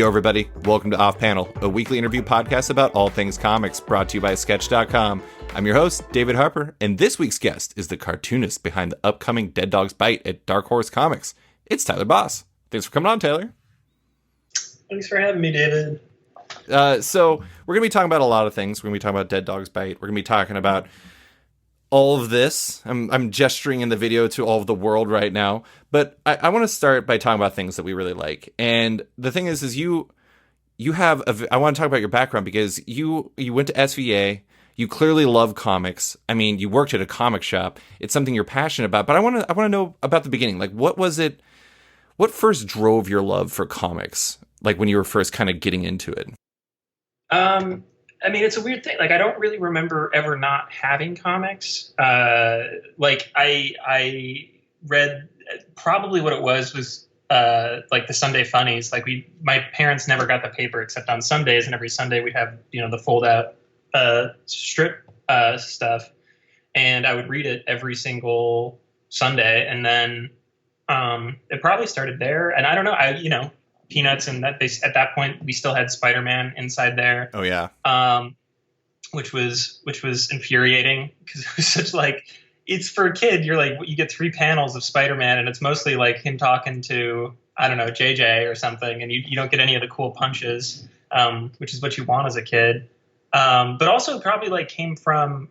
Yo, everybody. Welcome to Off Panel, a weekly interview podcast about all things comics, brought to you by Sketch.com. I'm your host, David Harper, and this week's guest is the cartoonist behind the upcoming Dead Dog's Bite at Dark Horse Comics. It's Tyler Boss. Thanks for coming on, Taylor. Thanks for having me, David. So we're going to be talking about a lot of things. We're going to be talking about Dead Dog's Bite. We're going to be talking about all of this. I'm gesturing in the video to all of the world right now, but I want to start by talking about things that we really like. And the thing is you have I want to talk about your background because you went to SVA. You clearly love comics. I mean, you worked at a comic shop. It's something you're passionate about. But I want to know about the beginning. Like, what was it? What first drove your love for comics? Like when you were first kind of getting into it. I mean, it's a weird thing. Like, I don't really remember ever not having comics. Like, I read probably what it was like the Sunday funnies. Like, my parents never got the paper except on Sundays, and every Sunday we'd have, the fold out strip stuff, and I would read it every single Sunday. And then it probably started there. And I don't know, Peanuts, and at that point we still had Spider-Man inside there. Oh yeah. Which was infuriating because it was such like, it's for a kid. You're like, you get 3 panels of Spider-Man and it's mostly like him talking to, I don't know, JJ or something, and you don't get any of the cool punches, which is what you want as a kid. But also probably like came from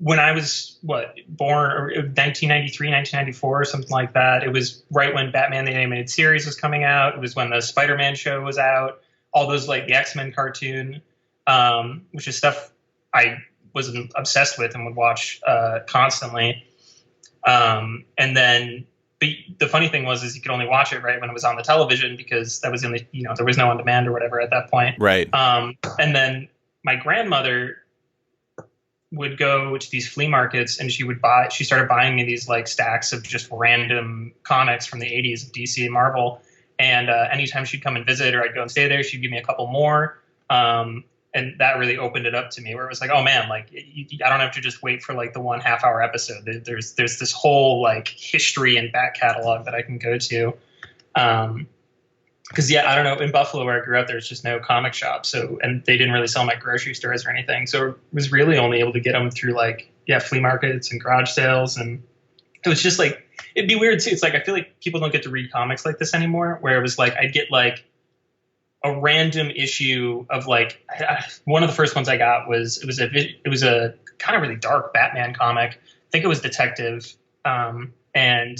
when I was born, or 1993, 1994, or something like that. It was right when Batman the Animated Series was coming out. It was when the Spider-Man show was out. All those, like, the X-Men cartoon, which is stuff I was obsessed with and would watch constantly. And then the funny thing was you could only watch it right when it was on the television, because that was in the, there was no on demand or whatever at that point. Right. And then my grandmother would go to these flea markets, and she started buying me these like stacks of just random comics from the 80s of DC and Marvel. And anytime she'd come and visit, or I'd go and stay there, she'd give me a couple more. And that really opened it up to me, where it was like, oh man, like I don't have to just wait for like the 1 half-hour episode. There's this whole like history and back catalog that I can go to. Because, I don't know, in Buffalo where I grew up, there's just no comic shop. So, and they didn't really sell them at grocery stores or anything. So it was really only able to get them through flea markets and garage sales. And it was just like, it'd be weird too. It's like, I feel like people don't get to read comics like this anymore, where it was like, I'd get like a random issue of like, one of the first ones I got was a kind of really dark Batman comic. I think it was Detective. And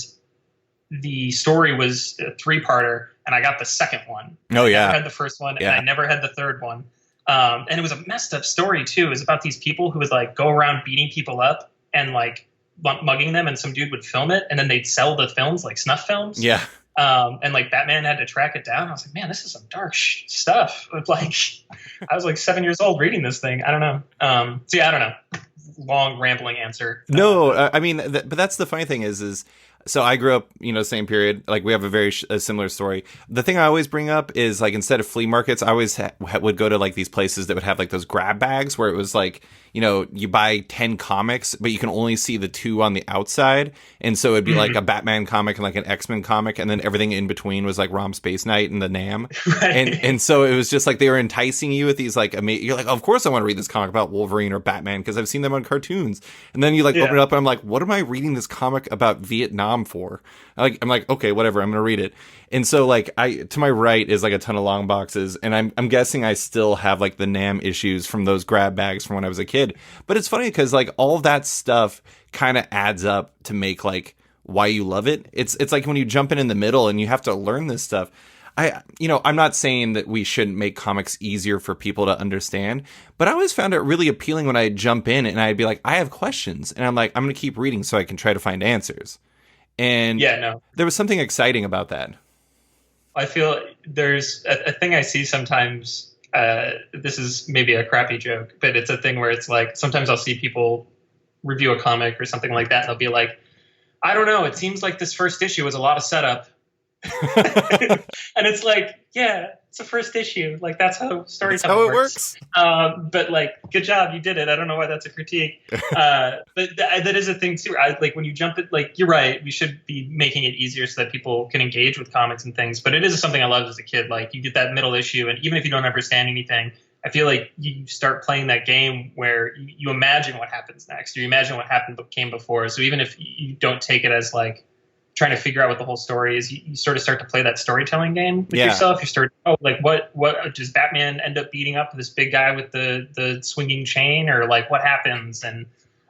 the story was a 3-parter, and I got the second one. Oh yeah. I never had the first one, and I never had the third one. And it was a messed up story too. It was about these people who would like go around beating people up and like mugging them, and some dude would film it, and then they'd sell the films like snuff films. Yeah. And like Batman had to track it down. I was like, man, this is some dark stuff. Like, I was like 7 years old reading this thing. I don't know. I don't know. Long rambling answer. No, I mean, but that's the funny thing is. So I grew up, same period. Like, we have a similar story. The thing I always bring up is, like, instead of flea markets, I always would go to, like, these places that would have, like, those grab bags where it was, like, you buy 10 comics, but you can only see the 2 on the outside. And so it'd be, like, a Batman comic and, like, an X-Men comic, and then everything in between was, like, Rom Space Knight and the Nam. Right. And so it was just, like, they were enticing you with these, like, you're like, of course I want to read this comic about Wolverine or Batman because I've seen them on cartoons. And then you, like, open it up, and I'm like, what am I reading this comic about Vietnam for? I'm like, okay, whatever, I'm gonna read it. And so like to my right is like a ton of long boxes, and I'm guessing I still have like the Nam issues from those grab bags from when I was a kid. But it's funny because like all of that stuff kind of adds up to make like why you love it. It's like when you jump in the middle and you have to learn this stuff. I'm not saying that we shouldn't make comics easier for people to understand, but I always found it really appealing when I'd jump in and I'd be like, I have questions, and I'm like, I'm gonna keep reading so I can try to find answers. And there was something exciting about that. I feel there's a thing I see sometimes. This is maybe a crappy joke, but it's a thing where it's like, sometimes I'll see people review a comic or something like that, and they'll be like, I don't know, it seems like this first issue was a lot of setup. And it's like, yeah, It's the first issue. Like that's how That's storytelling how it works. But like, good job, you did it. I don't know why that's a critique. But that is a thing too. Like when you jump it, like you're right. We should be making it easier so that people can engage with comics and things. But it is something I loved as a kid. Like you get that middle issue, and even if you don't understand anything, I feel like you start playing that game where you imagine what happens next, or you imagine what came before. So even if you don't take it as like trying to figure out what the whole story is, you sort of start to play that storytelling game with yourself. You start, like what does Batman end up beating up this big guy with the swinging chain, or like what happens? And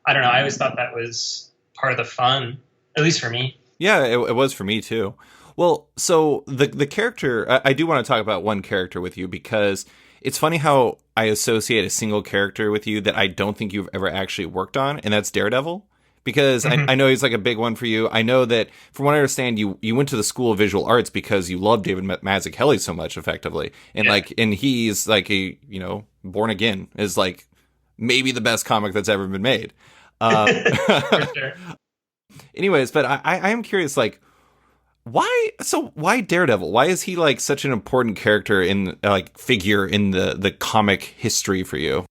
I don't know. I always thought that was part of the fun, at least for me. Yeah, it was for me too. Well, so the character, I do want to talk about one character with you, because it's funny how I associate a single character with you that I don't think you've ever actually worked on, and that's Daredevil. Because I know he's like a big one for you. I know that, from what I understand, you went to the School of Visual Arts because you love David Mazzucchelli so much, effectively, and and he's like Born Again is like maybe the best comic that's ever been made. For sure. Anyways, but I am curious, like, why Daredevil? Why is he like such an important character figure in the comic history for you?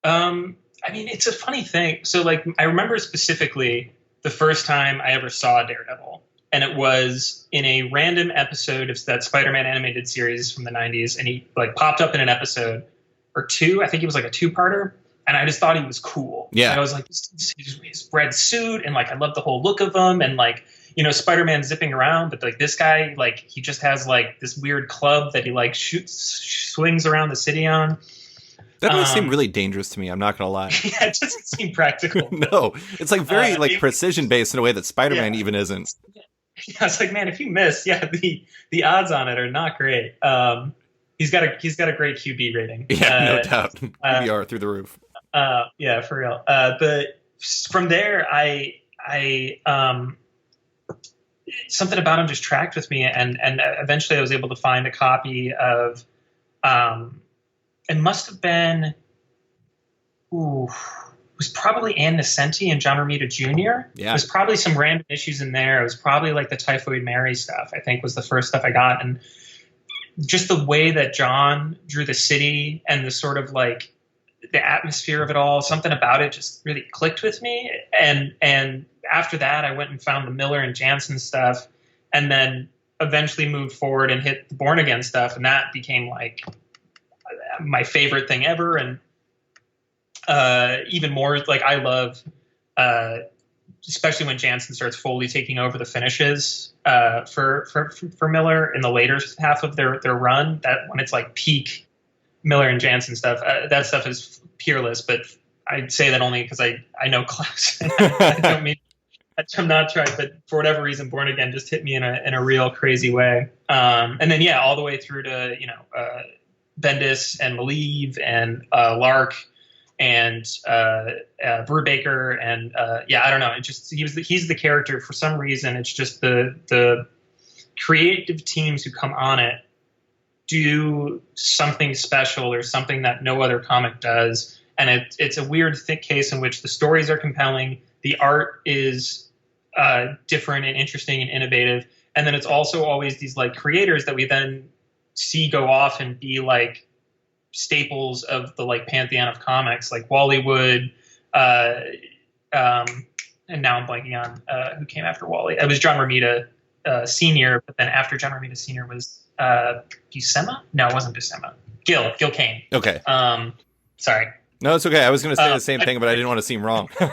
I mean, it's a funny thing. So, like, I remember specifically the first time I ever saw Daredevil, and it was in a random episode of that Spider-Man animated series from the 90s, and he, like, popped up in an episode or two. I think it was, like, a two-parter, and I just thought he was cool. Yeah. And I was like, his red suit, and, like, I love the whole look of him, and, like, Spider-Man zipping around, but, like, this guy, like, he just has, like, this weird club that he, like, swings around the city on. That always seemed really dangerous to me. I'm not going to lie. Yeah, it doesn't seem practical. No, it's like very precision based in a way that Spider-Man even isn't. Yeah, I was like, man, if you miss, the odds on it are not great. He's got a great QB rating. Yeah, no doubt. QBR through the roof. Yeah, for real. But from there, I something about him just tracked with me, and eventually I was able to find a copy of. It must have been, it was probably Ann Nesenti and John Romita Jr. Yeah. There's probably some random issues in there. It was probably like the Typhoid Mary stuff, I think, was the first stuff I got. And just the way that John drew the city and the sort of like the atmosphere of it all, something about it just really clicked with me. And after that, I went and found the Miller and Jansen stuff, and then eventually moved forward and hit the Born Again stuff. And that became like my favorite thing ever. And even more, like, I love, especially when Jansen starts fully taking over the finishes for Miller in the later half of their run, that when it's like peak Miller and Jansen stuff, that stuff is peerless. But I'd say that only because I know Klaus. I don't mean, I'm not trying, but for whatever reason, Born Again just hit me in a real crazy way. And then, all the way through to, Bendis and Maleev and Lark and Brubaker and I don't know. It just he's the character for some reason. It's just the creative teams who come on it do something special or something that no other comic does, and it's a weird thick case in which the stories are compelling, the art is different and interesting and innovative, and then it's also always these like creators that we then see go off and be like staples of the like pantheon of comics, like Wally Wood, and now I'm blanking on who came after Wally. It was John Romita Sr., but then after John Romita Sr. was Buscema? No, it wasn't Buscema. Gil Kane. Okay. Sorry. No, it's okay. I was going to say the same thing, but I didn't want to seem wrong. So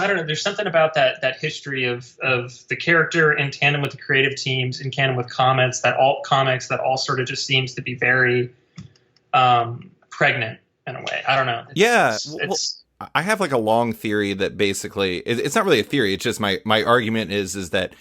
I don't know. There's something about that history of the character in tandem with the creative teams, in tandem with comics that all sort of just seems to be very pregnant in a way. I don't know. I have like a long theory that basically it's not really a theory. It's just my argument is that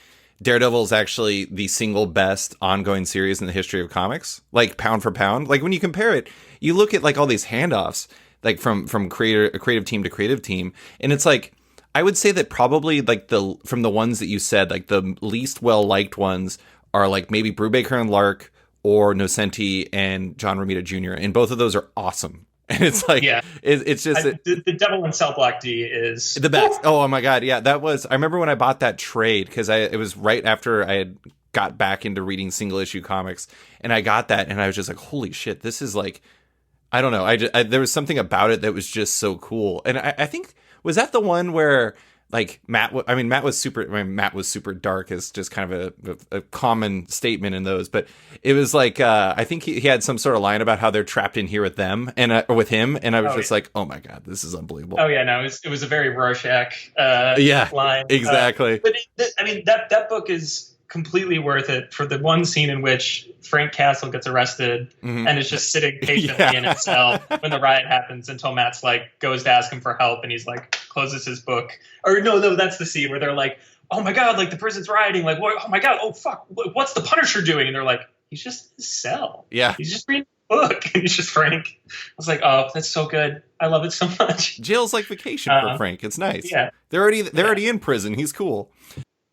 Daredevil is actually the single best ongoing series in the history of comics, like pound for pound. Like when you compare it, you look at like all these handoffs, like from creative team to creative team, and it's like I would say that probably like from the ones that you said, like the least well liked ones are like maybe Brubaker and Lark or Nocenti and John Romita Jr. And both of those are awesome. And it's like, it's just the Devil in Cell Block D is the best. Oh my God. Yeah. That was, I remember when I bought that trade, cause it was right after I had got back into reading single issue comics, and I got that, and I was just like, holy shit, this is like, I don't know, there was something about it that was just so cool. And I think, was that the one where like Matt was super dark, is just kind of a common statement in those, but it was like I think he had some sort of line about how they're trapped in here with them and or with him, and I was just like, oh my god, this is unbelievable. Oh yeah, no, it was a very Rorschach line. Exactly. But that book is completely worth it for the one scene in which Frank Castle gets arrested and is just sitting patiently in his cell when the riot happens until Matt's like goes to ask him for help, and he's like closes his book. Or no, that's the scene where they're like, oh my god, like the person's rioting, like what, oh my god, oh fuck, what's the Punisher doing? And they're like, he's just in his cell. Yeah, he's just reading a book. And he's just Frank. I was like, oh, that's so good. I love it so much. Jail's like vacation for Frank. It's nice. Yeah, they're already in prison. He's cool.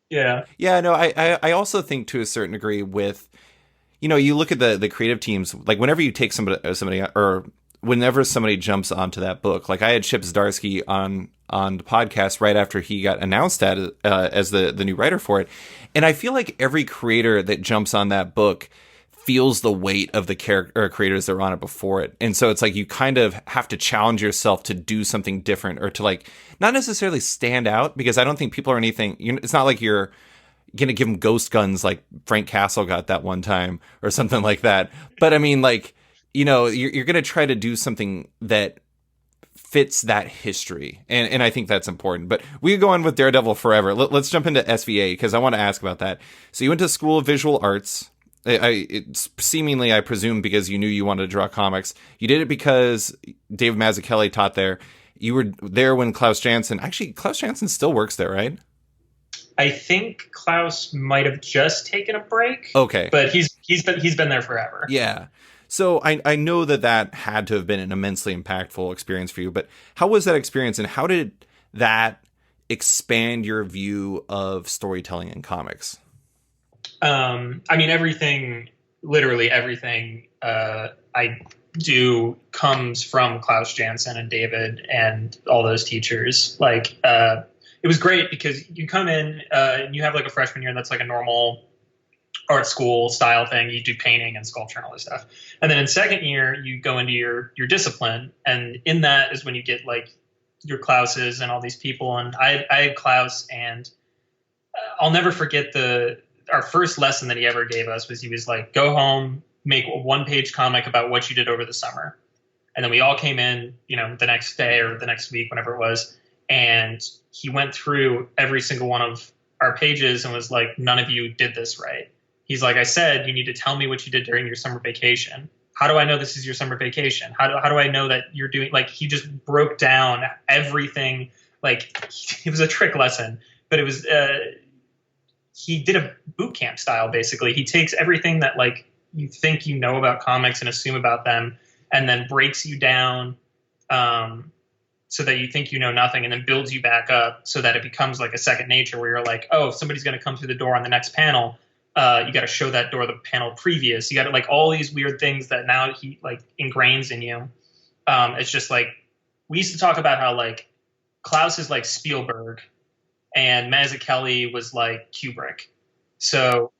Yeah. No, I also think to a certain degree with, you look at the creative teams, like whenever you take somebody or whenever somebody jumps onto that book, like I had Chip Zdarsky on the podcast right after he got announced as the new writer for it. And I feel like every creator that jumps on that book feels the weight of the creators that were on it before it. And so it's like you kind of have to challenge yourself to do something different, or to like not necessarily stand out, because I don't think people are anything. It's not like you're going to give them ghost guns like Frank Castle got that one time or something like that. But I mean, like, you're going to try to do something that fits that history. And I think that's important. But we could go on with Daredevil forever. Let's jump into SVA, because I want to ask about that. So you went to School of Visual Arts. It's seemingly, I presume, because you knew you wanted to draw comics. You did it because Dave Mazzucchelli taught there. You were there when Klaus Janson still works there, right? I think Klaus might have just taken a break. Okay, but he's been there forever. Yeah. So I know that had to have been an immensely impactful experience for you. But how was that experience, and how did that expand your view of storytelling in comics? I mean, literally everything I do comes from Klaus Janson and David and all those teachers. Like, it was great because you come in and you have like a freshman year that's like a normal art school style thing. You do painting and sculpture and all this stuff. And then in second year, you go into your discipline. And in that is when you get like your Klauses and all these people. And I had Klaus, and I'll never forget our first lesson that he ever gave us was he was like, go home, make a 1-page comic about what you did over the summer. And then we all came in, the next day or the next week, whenever it was. And he went through every single one of our pages and was like, none of you did this right. He's like, I said, you need to tell me what you did during your summer vacation. How do I know this is your summer vacation? How do I know that you're doing, like, he just broke down everything. Like, it was a trick lesson, but it was, he did a boot camp style, basically. He takes everything that like you think you know about comics and assume about them, and then breaks you down so that you think you know nothing, and then builds you back up so that it becomes like a second nature, where you're like, oh, if somebody's going to come through the door on the next panel, you got to show that door the panel previous. You got to like all these weird things that now he like ingrains in you. It's just like, we used to talk about how like Klaus is like Spielberg and Mazzucchelli was like Kubrick. So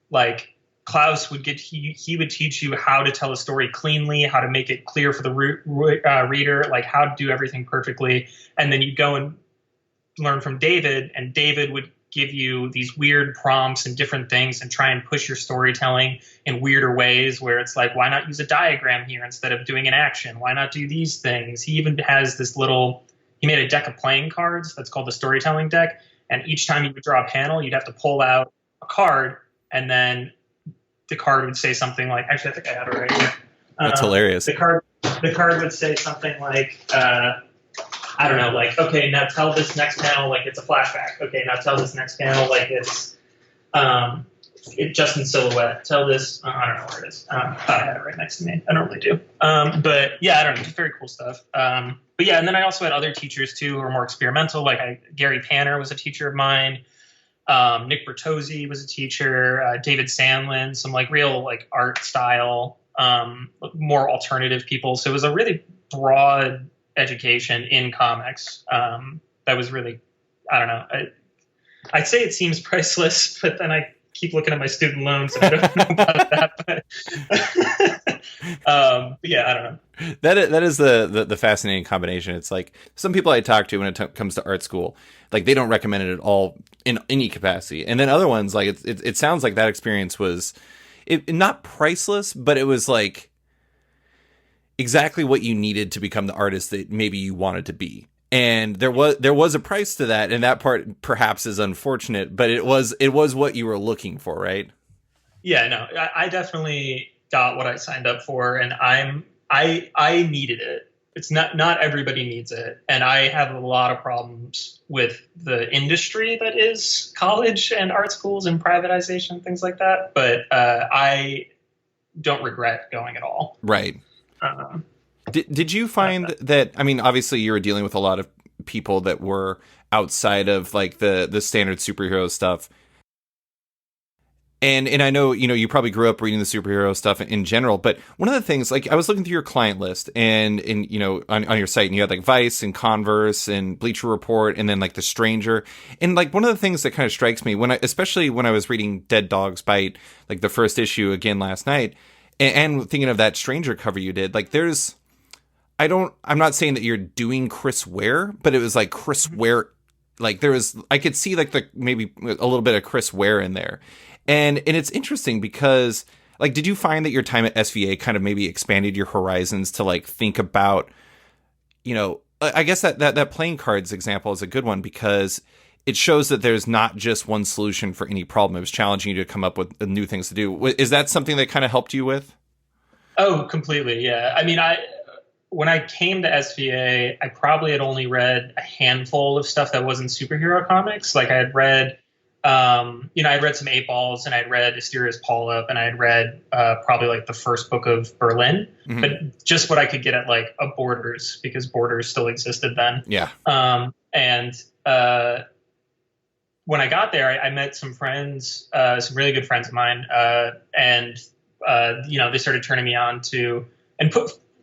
like Klaus would he would teach you how to tell a story cleanly, how to make it clear for the reader, like how to do everything perfectly. And then you go and learn from David, and David would give you these weird prompts and different things and try and push your storytelling in weirder ways, where it's like, why not use a diagram here instead of doing an action? Why not do these things? He even has this he made a deck of playing cards that's called the storytelling deck. And each time you would draw a panel, you'd have to pull out a card, and then the card would say something like, actually, I think I have it right here. That's hilarious. The card would say something like, I don't know, like, okay, now tell this next panel like it's a flashback. Okay, now tell this next panel like it's just in silhouette. Tell this, I don't know where it is. I thought I had it right next to me. I don't really do. But yeah, I don't know, just very cool stuff. But yeah, and then I also had other teachers too who were more experimental. Like Gary Panner was a teacher of mine. Nick Bertozzi was a teacher. David Sandlin, some like real like art style, more alternative people. So it was a really broad education in comics. That was really, I don't know. I'd say it seems priceless, but then I keep looking at my student loans, and I don't know about that. But yeah, I don't know. That is the fascinating combination. It's like some people I talk to when it comes to art school, like they don't recommend it at all in any capacity, and then other ones like it sounds like that experience was not priceless, but it was like exactly what you needed to become the artist that maybe you wanted to be. And there was a price to that, and that part perhaps is unfortunate, but it was what you were looking for, right? Yeah, no, I definitely got what I signed up for, and I needed it. It's not everybody needs it, and I have a lot of problems with the industry that is college and art schools and privatization, things like that. But I don't regret going at all. Right. Um, Did you find that, I mean, obviously you were dealing with a lot of people that were outside of like the standard superhero stuff. And I know, you probably grew up reading the superhero stuff in general, but one of the things, like I was looking through your client list and on your site, and you had like Vice and Converse and Bleacher Report and then like The Stranger. And like one of the things that kind of strikes me especially when I was reading Dead Dogs Bite, like the first issue again last night, and thinking of that Stranger cover you did, like I'm not saying that you're doing Chris Ware, but it was like Chris Ware, like I could see like maybe a little bit of Chris Ware in there. And it's interesting because like, did you find that your time at SVA kind of maybe expanded your horizons to like think about, I guess that playing cards example is a good one because it shows that there's not just one solution for any problem. It was challenging you to come up with new things to do. Is that something that kind of helped you with? Oh, completely. Yeah. I mean, when I came to SVA, I probably had only read a handful of stuff that wasn't superhero comics. Like I had read, I'd read some Eight Balls, and I'd read Asteria's Paul Up, and I had read probably like the first book of Berlin, but just what I could get at like a Borders, because Borders still existed then. Yeah. And when I got there, I met some friends, some really good friends of mine, and they started turning me on to, and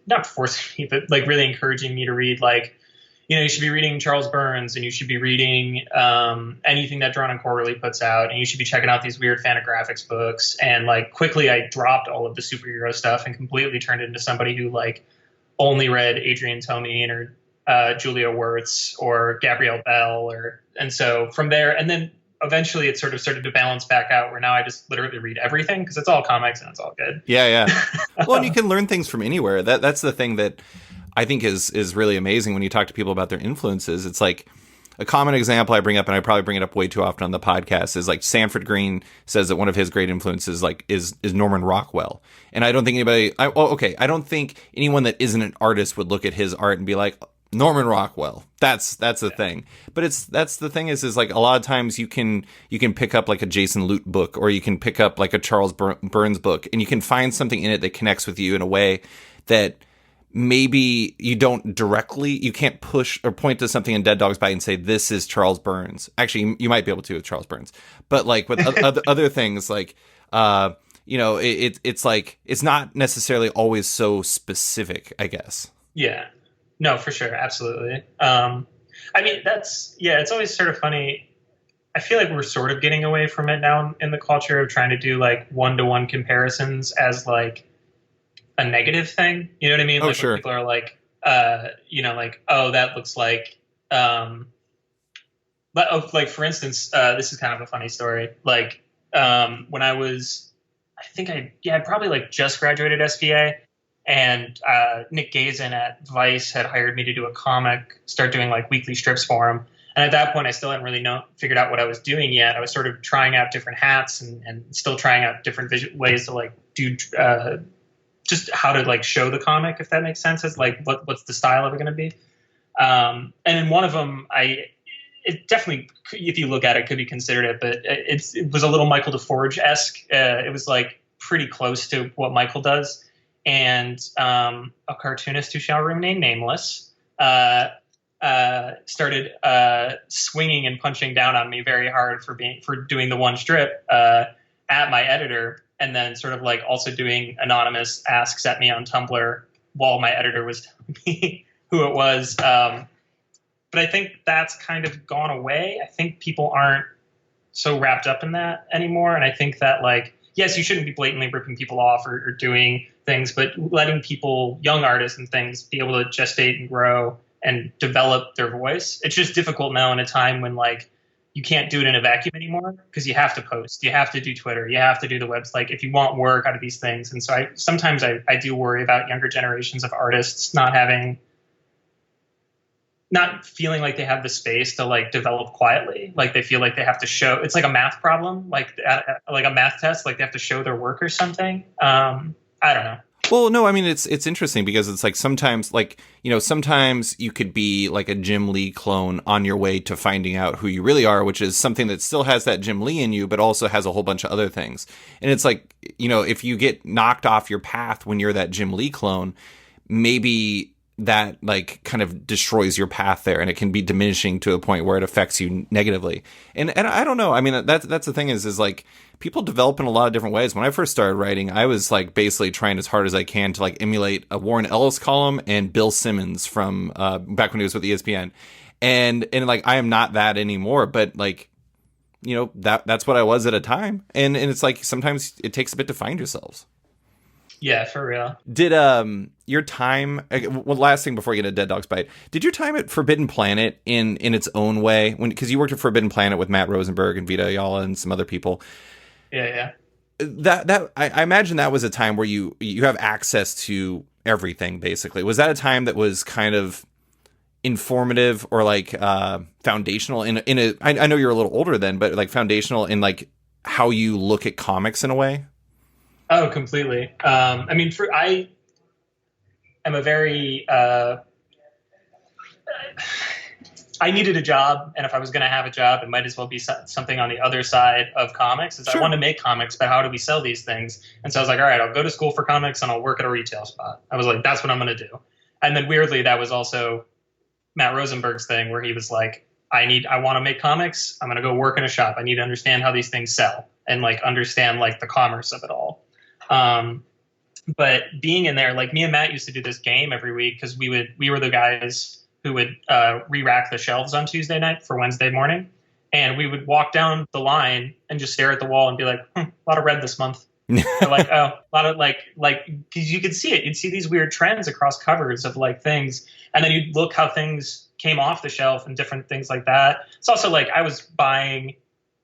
not forcing me, but like really encouraging me to read, like, you should be reading Charles Burns, and you should be reading anything that Drawn and Quarterly puts out, and you should be checking out these weird Fantagraphics books. And like quickly I dropped all of the superhero stuff and completely turned into somebody who like only read Adrian Tomine or Julia Wirtz or Gabrielle Bell, and so from there, and then eventually it sort of started to balance back out where now I just literally read everything because it's all comics and it's all good. Yeah. Well, and you can learn things from anywhere. That's the thing that I think is really amazing when you talk to people about their influences. It's like a common example I bring up, and I probably bring it up way too often on the podcast, is like Sanford Green says that one of his great influences like is Norman Rockwell. And I don't think I don't think anyone that isn't an artist would look at his art and be like, Norman Rockwell. That's the thing. But that's the thing is like a lot of times you can pick up like a Jason Lute book, or you can pick up like a Charles Burns book, and you can find something in it that connects with you in a way that maybe you can't push or point to something in Dead Dogs Bite and say, this is Charles Burns. Actually, you might be able to with Charles Burns. But like with other things, like, it's like, it's not necessarily always so specific, I guess. Yeah, no, for sure. Absolutely. I mean, it's always sort of funny. I feel like we're sort of getting away from it now in the culture of trying to do like one-to-one comparisons as like a negative thing. You know what I mean? Oh, like, sure. People are like, like, oh, that looks like, but like, for instance, this is kind of a funny story. Like, when I probably like just graduated SVA, and Nick Gazin at Vice had hired me to do a comic, start doing like weekly strips for him. And at that point, I still hadn't really figured out what I was doing yet. I was sort of trying out different hats and still trying out different ways to like do just how to like show the comic, if that makes sense, as like what's the style of it going to be. And in one of them, it definitely, if you look at it, could be considered it, but it was a little Michael DeForge-esque. It was like pretty close to what Michael does. And a cartoonist who shall remain nameless started swinging and punching down on me very hard for doing the one strip at my editor, and then sort of like also doing anonymous asks at me on Tumblr while my editor was telling me who it was. But I think that's kind of gone away. I think people aren't so wrapped up in that anymore. And I think that, like, yes, you shouldn't be blatantly ripping people off or doing things, but letting people, young artists and things, be able to gestate and grow and develop their voice. It's just difficult now in a time when, like, you can't do it in a vacuum anymore because you have to post, you have to do Twitter, you have to do the webs. Like, if you want work out of these things. And so I do worry about younger generations of artists not feeling like they have the space to, like, develop quietly. Like, they feel like they have to show, it's like a math problem, like a math test, like they have to show their work or something. I don't know. Well, no, I mean, it's interesting because it's like sometimes, like, you know, sometimes you could be like a Jim Lee clone on your way to finding out who you really are, which is something that still has that Jim Lee in you, but also has a whole bunch of other things. And it's like, you know, if you get knocked off your path when you're that Jim Lee clone, maybe that, like, kind of destroys your path there, and it can be diminishing to a point where it affects you negatively. And I don't know. I mean, that's the thing is like, people develop in a lot of different ways. When I first started writing, I was, like, basically trying as hard as I can to, like, emulate a Warren Ellis column and Bill Simmons from back when he was with ESPN. And like, I am not that anymore, but, like, you know, that's what I was at a time. And it's like, sometimes it takes a bit to find yourselves. Yeah, for real. Did your time, well, last thing before you get a Dead Dog's Bite, did your time at Forbidden Planet in its own way, because you worked at Forbidden Planet with Matt Rosenberg and Vita Ayala and some other people? Yeah. That I imagine that was a time where you have access to everything, basically. Was that a time that was kind of informative or, like, foundational in a I know you're a little older then, but, like, foundational in, like, how you look at comics in a way? Oh, completely. I mean, I am a very, I needed a job, and if I was going to have a job, it might as well be something on the other side of comics. Sure. I want to make comics, but how do we sell these things? And so I was like, all right, I'll go to school for comics and I'll work at a retail spot. I was like, that's what I'm going to do. And then weirdly, that was also Matt Rosenberg's thing, where he was like, I want to make comics. I'm going to go work in a shop. I need to understand how these things sell and, like, understand, like, the commerce of it all. But being in there, like, me and Matt used to do this game every week because we were the guys who would re-rack the shelves on Tuesday night for Wednesday morning, and we would walk down the line and just stare at the wall and be like, a lot of red this month. Like, oh, a lot of like because you could see it, you'd see these weird trends across covers of, like, things, and then you'd look how things came off the shelf and different things like that. It's also like I was buying.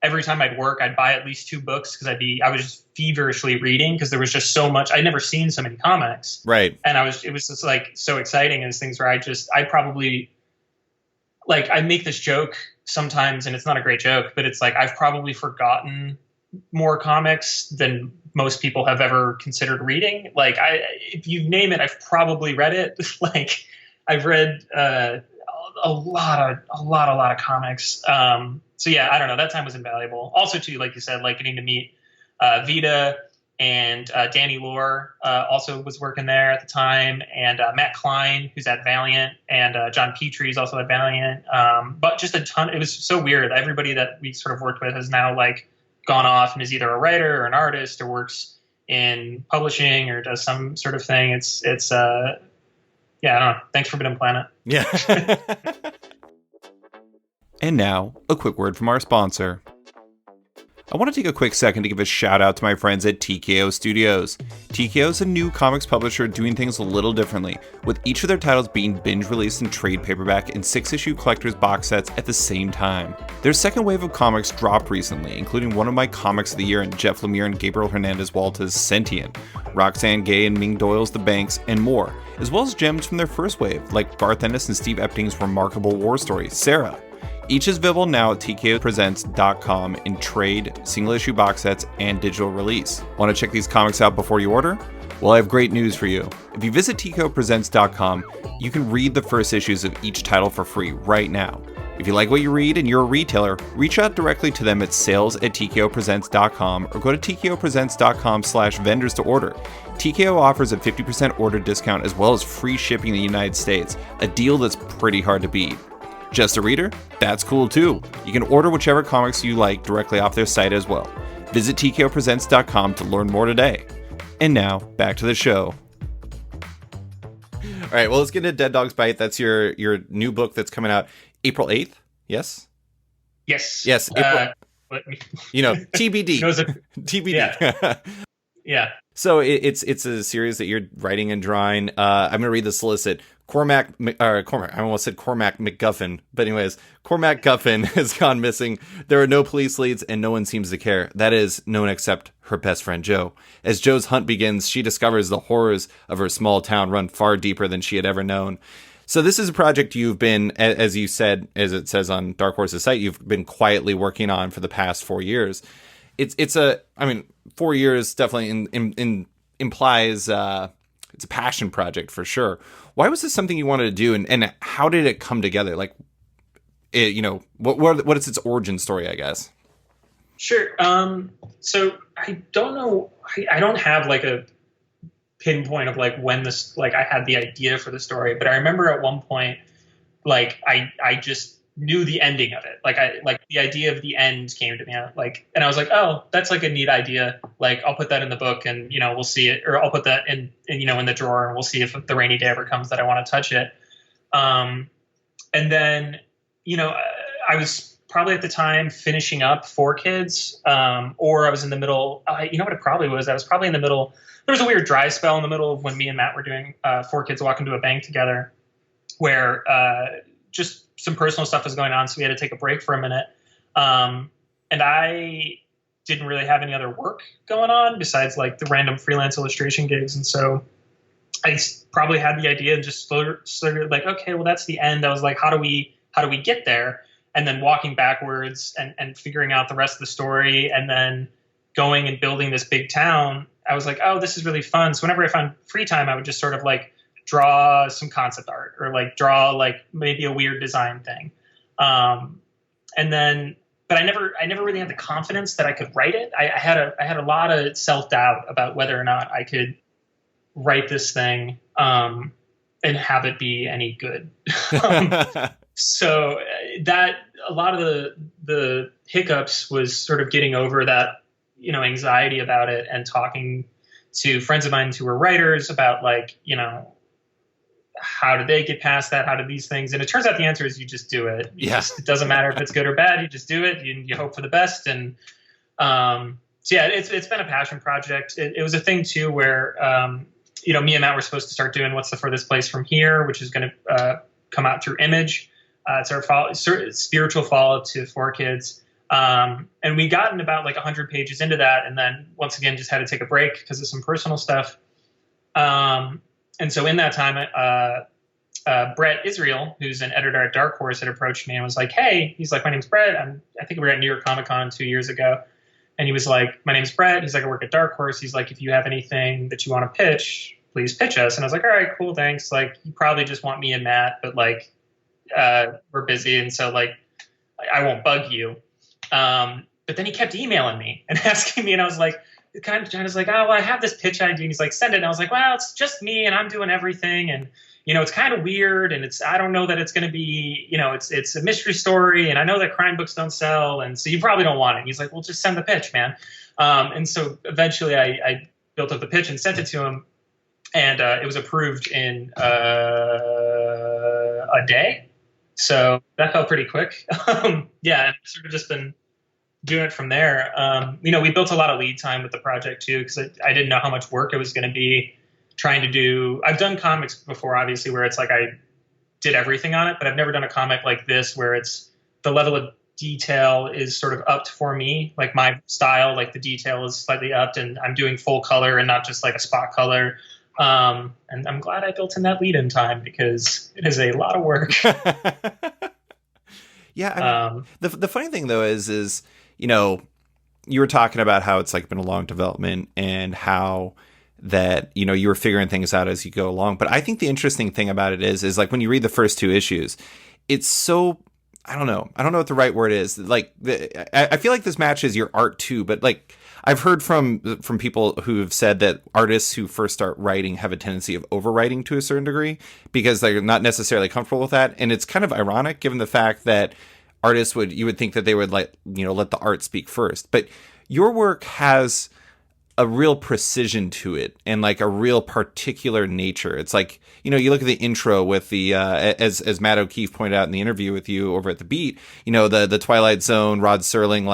Every time I'd work, I'd buy at least 2 books because I was just feverishly reading because there was just so much. I'd never seen so many comics. Right. And it was just, like, so exciting, as things where I probably, like, I make this joke sometimes, and it's not a great joke, but it's like, I've probably forgotten more comics than most people have ever considered reading. Like, if you name it, I've probably read it. Like, I've read a lot of comics. So yeah, I don't know. That time was invaluable. Also, too, like you said, like, getting to meet Vita and Danny Lore also was working there at the time, and Matt Klein, who's at Valiant, and John Petrie's also at Valiant. But just a ton. It was so weird. Everybody that we sort of worked with has now, like, gone off and is either a writer or an artist or works in publishing or does some sort of thing. It's yeah, I don't know. Thanks, Forbidden Planet. Yeah. And now, a quick word from our sponsor. I want to take a quick second to give a shout out to my friends at TKO Studios. TKO is a new comics publisher doing things a little differently, with each of their titles being binge released in trade paperback and 6-issue collector's box sets at the same time. Their second wave of comics dropped recently, including one of my comics of the year in Jeff Lemire and Gabriel Hernandez Walta's Sentient, Roxanne Gay and Ming Doyle's The Banks, and more, as well as gems from their first wave, like Garth Ennis and Steve Epting's remarkable war story, Sarah. Each is available now at tkopresents.com in trade, single-issue box sets, and digital release. Want to check these comics out before you order? Well, I have great news for you. If you visit tkopresents.com, you can read the first issues of each title for free right now. If you like what you read and you're a retailer, reach out directly to them at sales@tkopresents.com or go to tkopresents.com/vendors to order. TKO offers a 50% order discount as well as free shipping in the United States, a deal that's pretty hard to beat. Just a reader? That's cool too. You can order whichever comics you like directly off their site as well. Visit tkopresents.com to learn more today. And now, back to the show. All right, well, let's get into Dead Dog's Bite. That's your new book that's coming out April 8th, yes? Yes. Yes. What but TBD. knows it. Yeah, TBD. yeah. So it's a series that you're writing and drawing. I'm going to read the solicit. Cormac, I almost said Cormac McGuffin, but anyways, Cormac Guffin has gone missing. There are no police leads and no one seems to care. That is, no one except her best friend Joe. As Joe's hunt begins, she discovers the horrors of her small town run far deeper than she had ever known. So this is a project you've been, as you said, as it says on Dark Horse's site, you've been quietly working on for the past 4 years. It's 4 years definitely implies it's a passion project for sure. Why was this something you wanted to do, and how did it come together? Like, what is its origin story, I guess? Sure. So I don't know. I don't have like a pinpoint of like when this, like I had the idea for the story, but I remember at one point, like I just knew the ending of it. Like the idea of the end came to me. And I was like, oh, that's like a neat idea. Like I'll put that in the book and, we'll see it, or I'll put that in the drawer and we'll see if the rainy day ever comes that I want to touch it. And then, I was probably at the time finishing up 4Kids, or I was in the middle. You know what it probably was? I was probably in the middle. There was a weird dry spell in the middle of when me and Matt were doing 4Kids Walk into a Bank together, where just some personal stuff was going on, so we had to take a break for a minute. And I didn't really have any other work going on besides like the random freelance illustration gigs. And so I probably had the idea and just sort of like, okay, well, that's the end. I was like, how do we get there? And then walking backwards and figuring out the rest of the story, and then going and building this big town. I was like, oh, this is really fun. So whenever I found free time, I would just sort of like draw some concept art, or like draw like maybe a weird design thing. And then, but I never really had the confidence that I could write it. I had a lot of self-doubt about whether or not I could write this thing, and have it be any good. So that a lot of the hiccups was sort of getting over that, anxiety about it, and talking to friends of mine who were writers about like, how did they get past that? How did these things? And it turns out the answer is you just do it. It doesn't matter if it's good or bad. You just do it. You hope for the best. And so yeah, it's been a passion project. It was a thing too where, me and Matt were supposed to start doing What's the Furthest Place from Here, which is going to come out through Image. It's our spiritual follow-up to 4Kids. And we gotten about like 100 pages into that. And then once again, just had to take a break because of some personal stuff. And so in that time, Brett Israel, who's an editor at Dark Horse, had approached me and was like, hey, he's like, my name's Brett. I think we were at New York Comic Con 2 years ago. And he was like, my name's Brett. He's like, I work at Dark Horse. He's like, if you have anything that you want to pitch, please pitch us. And I was like, all right, cool, thanks. Like, you probably just want me and Matt, but like, we're busy. And so like, I won't bug you. But then he kept emailing me and asking me, and I was like, kind of trying to like, oh, well, I have this pitch idea. And he's like, send it. And I was like, well, it's just me and I'm doing everything. And, it's kind of weird. And I don't know that it's going to be, it's a mystery story. And I know that crime books don't sell. And so you probably don't want it. And he's like, well, just send the pitch, man. And so eventually I built up the pitch and sent it to him. And it was approved in a day. So that felt pretty quick. Yeah. And I've sort of just been doing it from there. We built a lot of lead time with the project too, because I didn't know how much work it was going to be trying to do. I've done comics before, obviously, where it's like I did everything on it, but I've never done a comic like this where it's the level of detail is sort of upped for me. Like my style, like the detail is slightly upped, and I'm doing full color and not just like a spot color. And I'm glad I built in that lead in time because it is a lot of work. Yeah. The funny thing though is, you were talking about how it's like been a long development and how that, you were figuring things out as you go along. But I think the interesting thing about it is like when you read the first 2 issues, it's so, I don't know what the right word is. Like, I feel like this matches your art too, but like I've heard from people who have said that artists who first start writing have a tendency of overwriting to a certain degree because they're not necessarily comfortable with that. And it's kind of ironic given the fact that artists you would think that they would let the art speak first. But your work has a real precision to it and like a real particular nature. It's like, you know, you look at the intro with the as Matt O'Keefe pointed out in the interview with you over at the Beat, you know, the Twilight Zone Rod Serling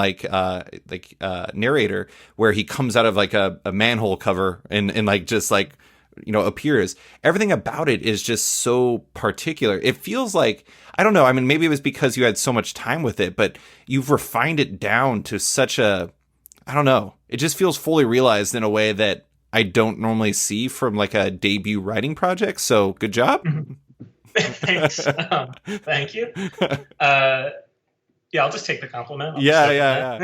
narrator, where he comes out of like a manhole cover and like just like, you know, appears. Everything about it is just so particular. It feels like, I don't know, I mean, maybe it was because you had so much time with it, but you've refined it down to such a, I don't know, it just feels fully realized in a way that I don't normally see from like a debut writing project. So good job. Thanks. Thank you. Yeah, I'll just take the compliment. Yeah.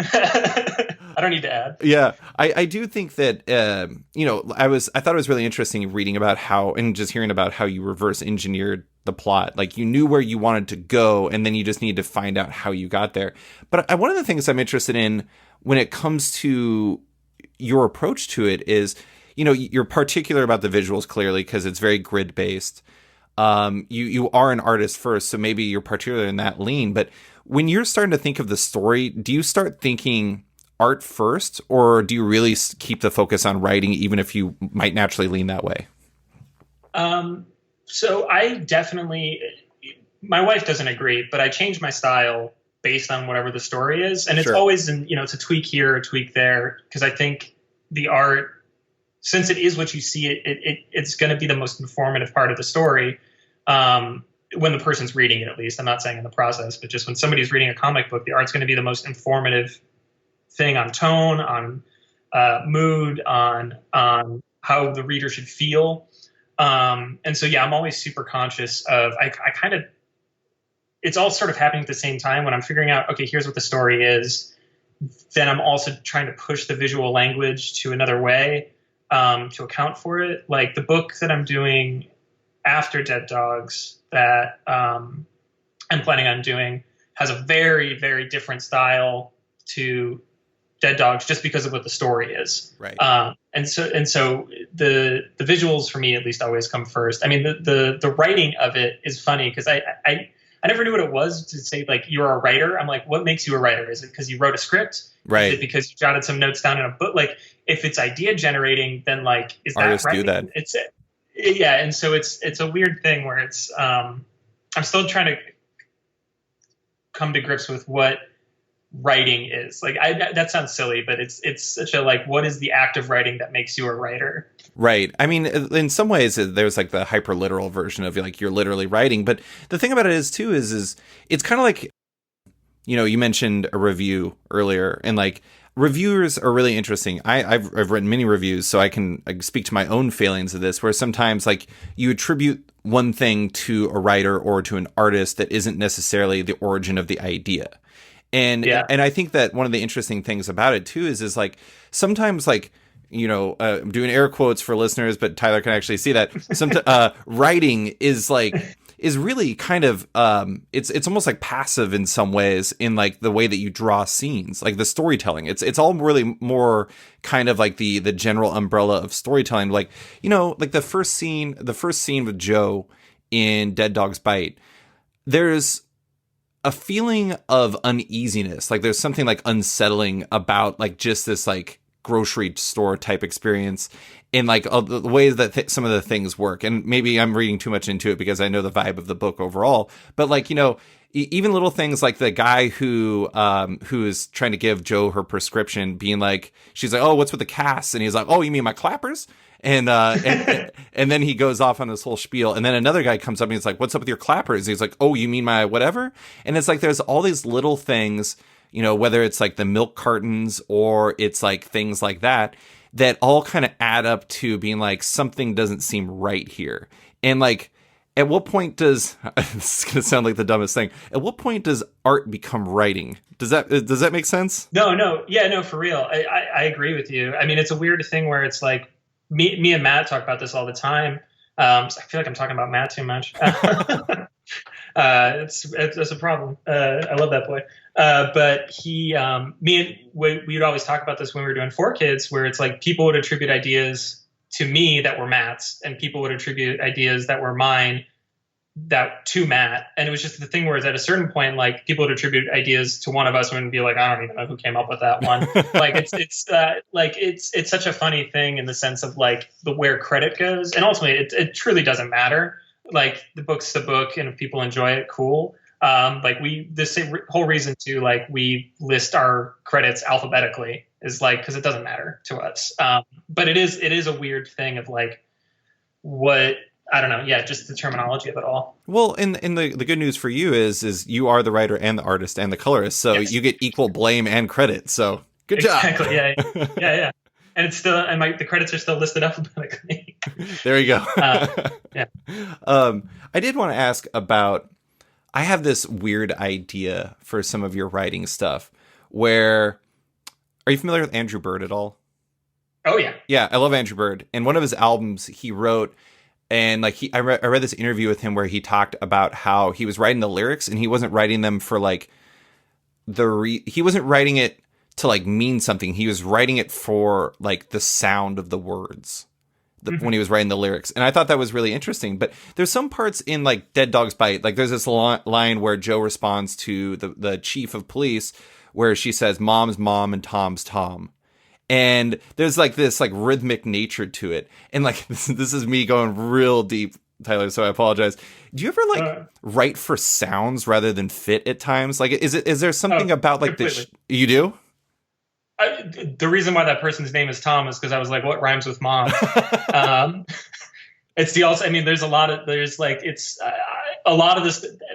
I don't need to add. Yeah, I do think that, you know, I thought it was really interesting reading about how, and just hearing about how you reverse engineered the plot. Like you knew where you wanted to go, and then you just need to find out how you got there. But one of the things I'm interested in when it comes to your approach to it is, you know, you're particular about the visuals clearly because it's very grid based. You are an artist first, so maybe you're particular in that lean. But when you're starting to think of the story, do you start thinking art first, or do you really keep the focus on writing, even if you might naturally lean that way? So I definitely, my wife doesn't agree, but I change my style based on whatever the story is. And it's always, it's a tweak here, a tweak there, because I think the art, since it is what you see, it's going to be the most informative part of the story. When the person's reading it, at least. I'm not saying in the process, but just when somebody's reading a comic book, the art's going to be the most informative thing on tone, on mood, on how the reader should feel. And so, yeah, I'm always super conscious of, I kind of, it's all sort of happening at the same time when I'm figuring out, okay, here's what the story is. Then I'm also trying to push the visual language to another way to account for it. Like the book that I'm doing after Dead Dogs that I'm planning on doing has a very, very different style to Dead Dogs just because of what the story is. Right. And so the visuals for me at least always come first. I mean, the writing of it is funny because I never knew what it was to say, like, you're a writer. I'm like, what makes you a writer? Is it because you wrote a script? Right. Is it because you jotted some notes down in a book? Like, if it's idea generating, then like, is artists that writing? do that. Yeah. And so it's a weird thing where it's, I'm still trying to come to grips with what writing is. Like, that sounds silly, but it's such a, like, what is the act of writing that makes you a writer? Right. I mean, in some ways, there's like the hyper literal version of like you're literally writing. But the thing about it is too is it's kind of like, you know, you mentioned a review earlier, and like reviewers are really interesting. I've written many reviews, so I can speak to my own failings of this, where sometimes like you attribute one thing to a writer or to an artist that isn't necessarily the origin of the idea. And I think that one of the interesting things about it too is like sometimes, like, you know, I'm doing air quotes for listeners, but Tyler can actually see that. Writing is really kind of it's almost like passive in some ways, in like the way that you draw scenes, like the storytelling. It's all really more kind of like the general umbrella of storytelling. Like, you know, like the first scene with Joe in Dead Dog's Bite, there's a feeling of uneasiness. Like there's something like unsettling about like just this like grocery store type experience in like the ways that some of the things work. And maybe I'm reading too much into it because I know the vibe of the book overall, but like, you know, even little things like the guy who is trying to give Joe her prescription being like, she's like, oh, what's with the cast? And he's like, oh, you mean my clappers? And then he goes off on this whole spiel. And then another guy comes up and he's like, what's up with your clappers? And he's like, oh, you mean my whatever? And it's like, there's all these little things, you know, whether it's like the milk cartons or it's like things like that all kind of add up to being like, something doesn't seem right here. And like, at what point does, this is going to sound like the dumbest thing, at what point does art become writing? Does that make sense? No. Yeah, no, for real. I agree with you. I mean, it's a weird thing where it's like, me and Matt talk about this all the time. So I feel like I'm talking about Matt too much. It's a problem. I love that boy. But we would always talk about this when we were doing 4Kids, where it's like people would attribute ideas to me that were Matt's, and people would attribute ideas that were mine that to Matt, and it was just the thing where at a certain point, like people would attribute ideas to one of us and be like, I don't even know who came up with that one. Like it's such a funny thing in the sense of like the where credit goes, and ultimately it truly doesn't matter. Like the book's the book, and if people enjoy it, cool. Like whole reason to like we list our credits alphabetically is like because it doesn't matter to us. But it is a weird thing of like what. I don't know. Yeah, just the terminology of it all. Well, and the good news for you is you are the writer and the artist and the colorist, so yes. You get equal blame and credit. So good job. Exactly. Yeah. And it's still, and the credits are still listed alphabetically. There you go. Yeah. I did want to ask about. I have this weird idea for some of your writing stuff. Where are you familiar with Andrew Bird at all? Oh yeah. Yeah, I love Andrew Bird. And one of his albums, he wrote. And like I read this interview with him where he talked about how he was writing the lyrics and he wasn't writing them for like he wasn't writing it to like mean something. He was writing it for like the sound of the words when he was writing the lyrics. And I thought that was really interesting. But there's some parts in like Dead Dogs Bite. Like there's this line where Joe responds to the chief of police where she says, "Mom's mom and Tom's Tom." And there's like this like rhythmic nature to it. And like, this is me going real deep, Tyler, so I apologize. Do you ever like write for sounds rather than fit at times? Like, is there something about like this? You do? The reason why that person's name is Tom is because I was like, what rhymes with mom? It's the also, I mean, there's a lot of this.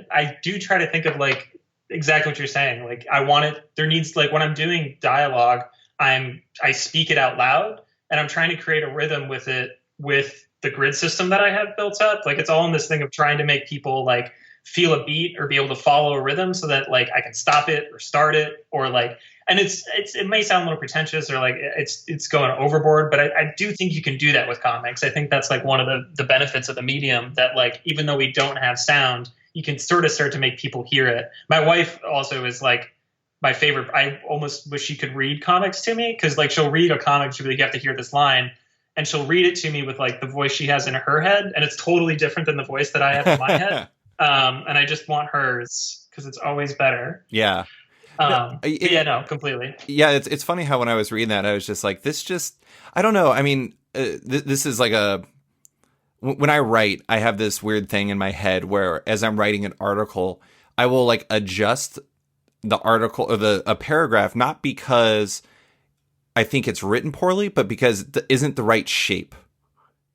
I do try to think of like exactly what you're saying. Like I want it, there needs like when I'm doing dialogue, I speak it out loud and I'm trying to create a rhythm with it, with the grid system that I have built up. Like it's all in this thing of trying to make people like feel a beat or be able to follow a rhythm so that like I can stop it or start it or like, and it may sound a little pretentious or like it's going overboard, but I do think you can do that with comics. I think that's like one of the benefits of the medium that like, even though we don't have sound, you can sort of start to make people hear it. My wife also is like, my favorite. I almost wish she could read comics to me because like she'll read a comic, she'll be like, you have to hear this line, and she'll read it to me with like the voice she has in her head, and it's totally different than the voice that I have in my head. And I just want hers because it's always better. Yeah. No, completely. Yeah, it's funny how when I was reading that, I was just like, I don't know. I mean, this is like when I write, I have this weird thing in my head where as I'm writing an article, I will like adjust the article or a paragraph, not because I think it's written poorly, but because it isn't the right shape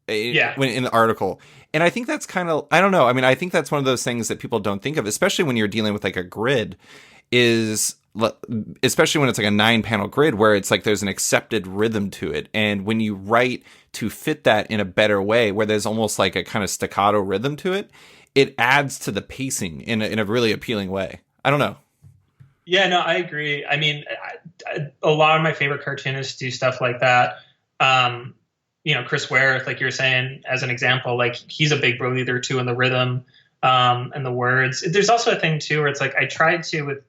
when in the article. And I think that's kind of, I don't know. I mean, I think that's one of those things that people don't think of, especially when you're dealing with like a grid especially when it's like a 9-panel grid where it's like there's an accepted rhythm to it. And when you write to fit that in a better way, where there's almost like a kind of staccato rhythm to it, it adds to the pacing in a really appealing way. I don't know. Yeah, no, I agree. I mean, a lot of my favorite cartoonists do stuff like that. Chris Ware, like you're saying, as an example, like he's a big believer too in the rhythm and the words. There's also a thing too where it's like I tried to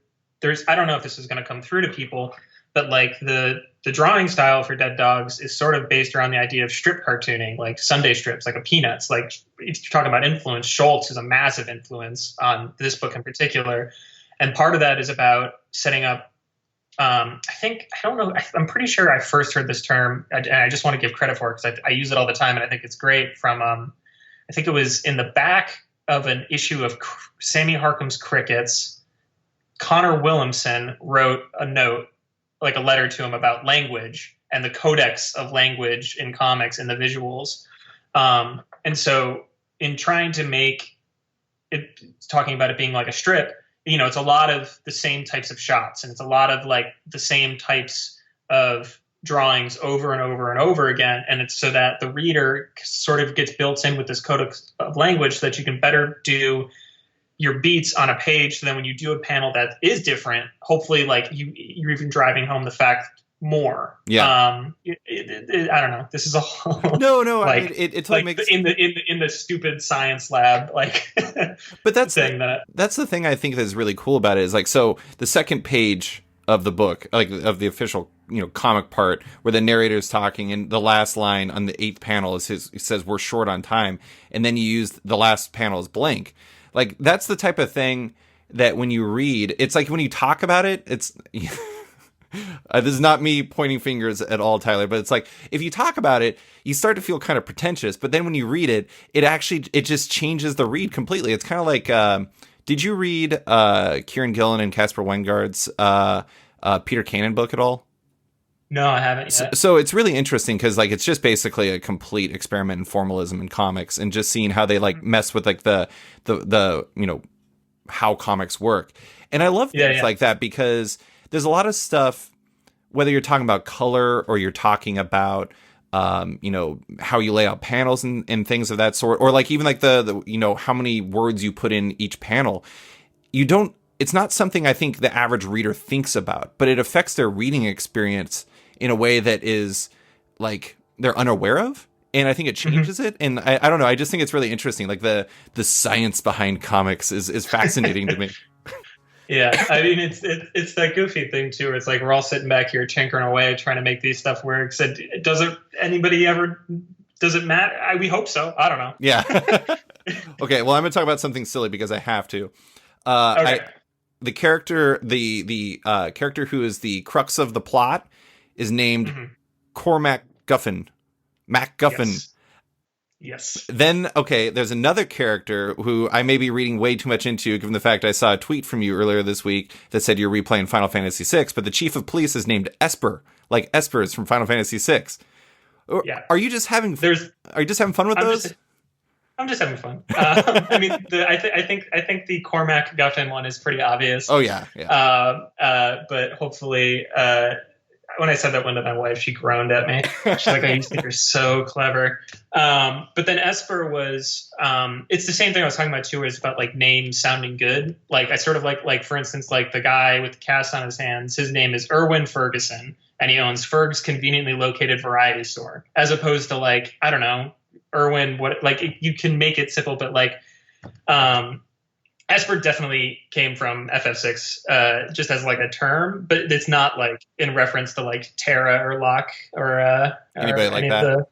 I don't know if this is going to come through to people, but like the drawing style for Dead Dogs is sort of based around the idea of strip cartooning, like Sunday strips, like a Peanuts. Like if you're talking about influence, Schultz is a massive influence on this book in particular. And part of that is about setting up, I'm pretty sure I first heard this term, and I just want to give credit for it because I use it all the time, and I think it's great, from, I think it was in the back of an issue of Sammy Harkham's Crickets. Connor Williamson wrote a note, like a letter to him about language and the codex of language in comics and the visuals. And so in trying to make it, talking about it being like a strip, it's a lot of the same types of shots, and it's a lot of like the same types of drawings over and over and over again. And it's so that the reader sort of gets built in with this codex of language so that you can better do your beats on a page. So then when you do a panel that is different, hopefully like you're even driving home the fact more. Yeah. I don't know. This is a whole no. Like, it totally like makes in the stupid science lab, like. But that's the thing I think that is really cool about it is like, so the second page of the book, like of the official comic part where the narrator's talking and the last line on the eighth panel is he says we're short on time, and then you use the last panel as blank. Like that's the type of thing that when you read, it's like when you talk about it, it's this is not me pointing fingers at all, Tyler, but it's like if you talk about it, you start to feel kind of pretentious, but then when you read it, it just changes the read completely. It's kind of like did you read Kieran Gillen and Casper Weingard's Peter Cannon book at all? No, I haven't yet. So it's really interesting because like it's just basically a complete experiment in formalism in comics, and just seeing how they like mess with like the how comics work. And I love things like that because there's a lot of stuff, whether you're talking about color or you're talking about how you lay out panels and things of that sort, or like even like the how many words you put in each panel. It's not something I think the average reader thinks about, but it affects their reading experience in a way that is like they're unaware of. And I think it changes it. And I don't know. I just think it's really interesting. Like the science behind comics is fascinating to me. Yeah. I mean, it's that goofy thing too. Where it's like, we're all sitting back here tinkering away, trying to make these stuff work. So does it matter? We hope so. I don't know. Yeah. Okay. Well, I'm going to talk about something silly because I have to. Okay. The character who is the crux of the plot is named Cormac Guffin. MacGuffin. Yes. Then, okay, there's another character who I may be reading way too much into, given the fact I saw a tweet from you earlier this week that said you're replaying Final Fantasy VI, but the chief of police is named Esper, like Esper's from Final Fantasy VI. Yeah. Are you just having fun with those? I'm just having fun. I mean, I think the Cormac Guffin one is pretty obvious. Oh yeah. But hopefully, when I said that one to my wife, she groaned at me. She's like, "I used to think you're so clever." But then Esper was, it's the same thing I was talking about too. Is about like names sounding good. Like I sort of like for instance, like the guy with the cast on his hands, his name is Erwin Ferguson, and he owns Ferg's conveniently located variety store, as opposed to like, I don't know, Erwin. What, like you can make it simple, but like, Esper definitely came from FF6 just as like a term, but it's not like in reference to like Terra or Locke or anybody like that,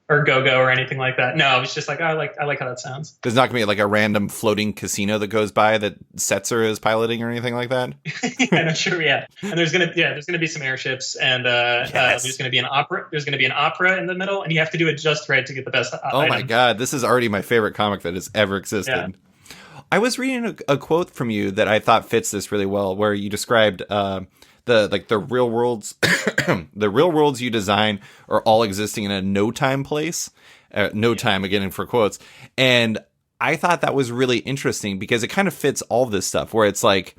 or Go-Go or anything like that. No, it's just like, I like how that sounds. There's not gonna be like a random floating casino that goes by that Setzer is piloting or anything like that. Yeah, no, sure, yeah. And there's gonna be some airships, and there's gonna be an opera. There's gonna be an opera in the middle, and you have to do it just right to get the best. Oh my god, this is already my favorite comic that has ever existed. Yeah. I was reading a quote from you that I thought fits this really well, where you described the real worlds, the real worlds you design are all existing in a no time place, time again for quotes, and I thought that was really interesting because it kind of fits all this stuff where it's like,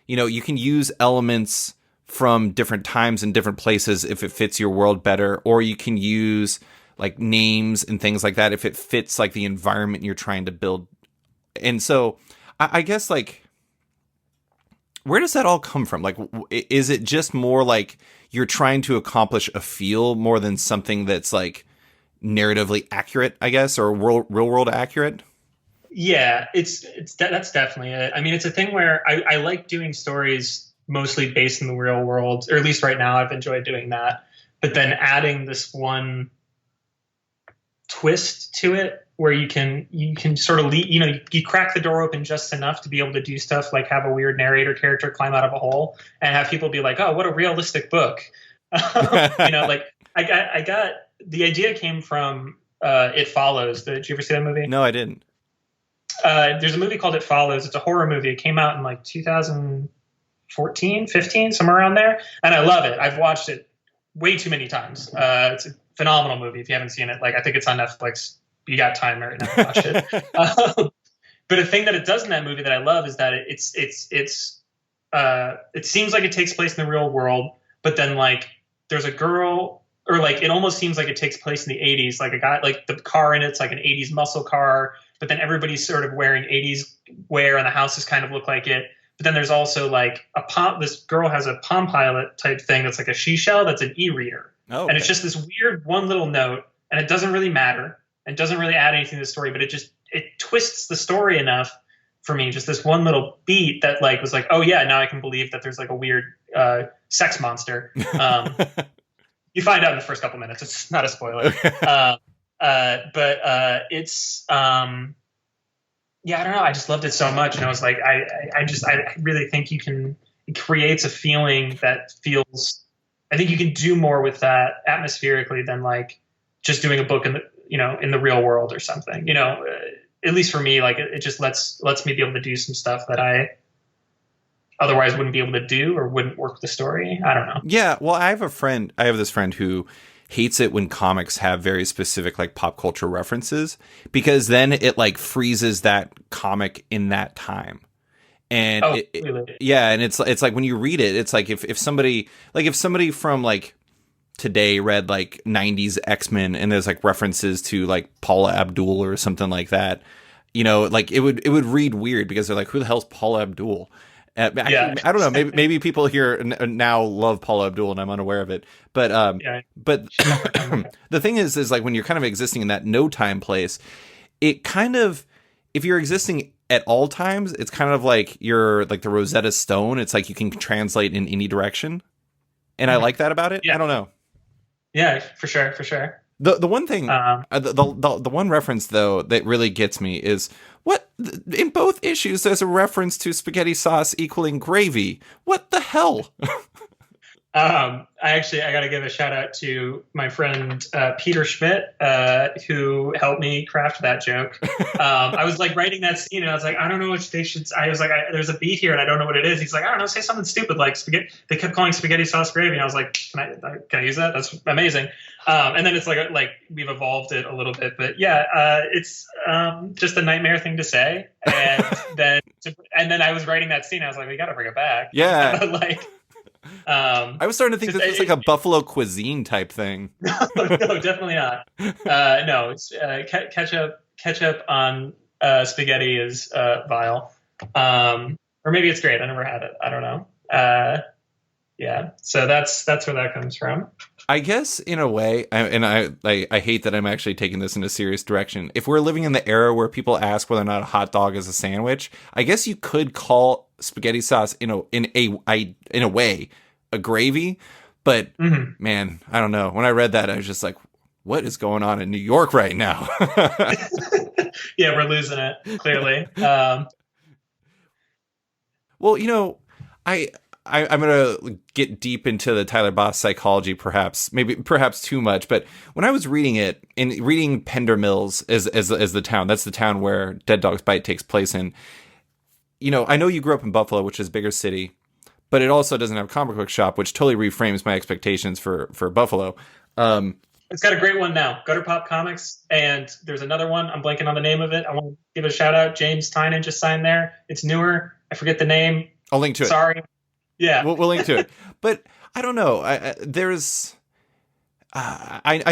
you can use elements from different times and different places if it fits your world better, or you can use like names and things like that if it fits like the environment you're trying to build. And so I guess like, where does that all come from? Like, is it just more like you're trying to accomplish a feel more than something that's like narratively accurate, I guess, or real world accurate? Yeah, that's definitely it. I mean, it's a thing where I like doing stories mostly based in the real world, or at least right now I've enjoyed doing that. But then adding this one twist to it, where you can sort of you crack the door open just enough to be able to do stuff like have a weird narrator character climb out of a hole and have people be like, "Oh, what a realistic book!" Like I got the idea came from It Follows. Did you ever see that movie? No, I didn't. There's a movie called It Follows. It's a horror movie. It came out in like 2014, 15, somewhere around there, and I love it. I've watched it way too many times. It's a phenomenal movie. If you haven't seen it, like I think it's on Netflix. You got time right now to watch it. But a thing that it does in that movie that I love is that it seems like it takes place in the real world, but then like there's a girl, or like it almost seems like it takes place in the 80s, like a guy, like the car in it's like an 80s muscle car, but then everybody's sort of wearing 80s wear and the houses kind of look like it. But then there's also like this girl has a Palm Pilot type thing that's like a she shell that's an e-reader. Oh, okay. And it's just this weird one little note, and it doesn't really matter. It doesn't really add anything to the story, but it twists the story enough for me, just this one little beat that like was like, oh yeah, now I can believe that there's like a weird sex monster. You find out in the first couple minutes. It's not a spoiler. But it's yeah, I don't know. I just loved it so much, and I was like, I really think you can. It creates a feeling that feels. I think you can do more with that atmospherically than like just doing a book in the in the real world or something. At least for me, like it just lets me be able to do some stuff that I otherwise wouldn't be able to do or wouldn't work with the story. I don't know. Yeah, well, I have this friend who hates it when comics have very specific like pop culture references, because then it like freezes that comic in that time. And really? Yeah, and it's like when you read it, it's like if somebody from like today read like 90s X-Men and there's like references to like Paula Abdul or something like that, like it would read weird because they're like, who the hell's Paula Abdul? Yeah. I don't know. Maybe people here now love Paula Abdul and I'm unaware of it. But but the thing is like when you're kind of existing in that no time place, it kind of, if you're existing at all times, it's kind of like you're like the Rosetta Stone. It's like you can translate in any direction, and I like that about it. Yeah. I don't know. Yeah, for sure, for sure. The one thing, the one reference though that really gets me is what in both issues there's a reference to spaghetti sauce equaling gravy. What the hell? I got to give a shout out to my friend Peter Schmidt, who helped me craft that joke. I was like writing that scene, and I was like, I don't know which they should. I was like, there's a beat here, and I don't know what it is. He's like, I don't know, say something stupid like spaghetti. They kept calling spaghetti sauce gravy, and I was like, can I use that? That's amazing. And then it's like we've evolved it a little bit, but yeah, it's just a nightmare thing to say. And then I was writing that scene, I was like, we got to bring it back. Yeah, like. I was starting to think this was like a buffalo cuisine type thing. No, definitely not. No, it's, ketchup on spaghetti is vile. Or maybe it's great. I never had it. I don't know. Yeah, so that's where that comes from. I guess in a way, I hate that I'm actually taking this in a serious direction. If we're living in the era where people ask whether or not a hot dog is a sandwich, I guess you could call spaghetti sauce in a way a gravy. But man, I don't know. When I read that, I was just like, what is going on in New York right now? Yeah, we're losing it, clearly. Well, I'm going to get deep into the Tyler Boss psychology, perhaps too much. But when I was reading it and reading Pender Mills as the town, that's the town where Dead Dog's Bite takes place in. I know you grew up in Buffalo, which is a bigger city, but it also doesn't have a comic book shop, which totally reframes my expectations for Buffalo. It's got a great one now, Gutter Pop Comics, and there's another one. I'm blanking on the name of it. I want to give a shout out. James Tynan just signed there. It's newer. I forget the name. I'll link to it. Sorry. Yeah, we'll link to it. But I don't know. I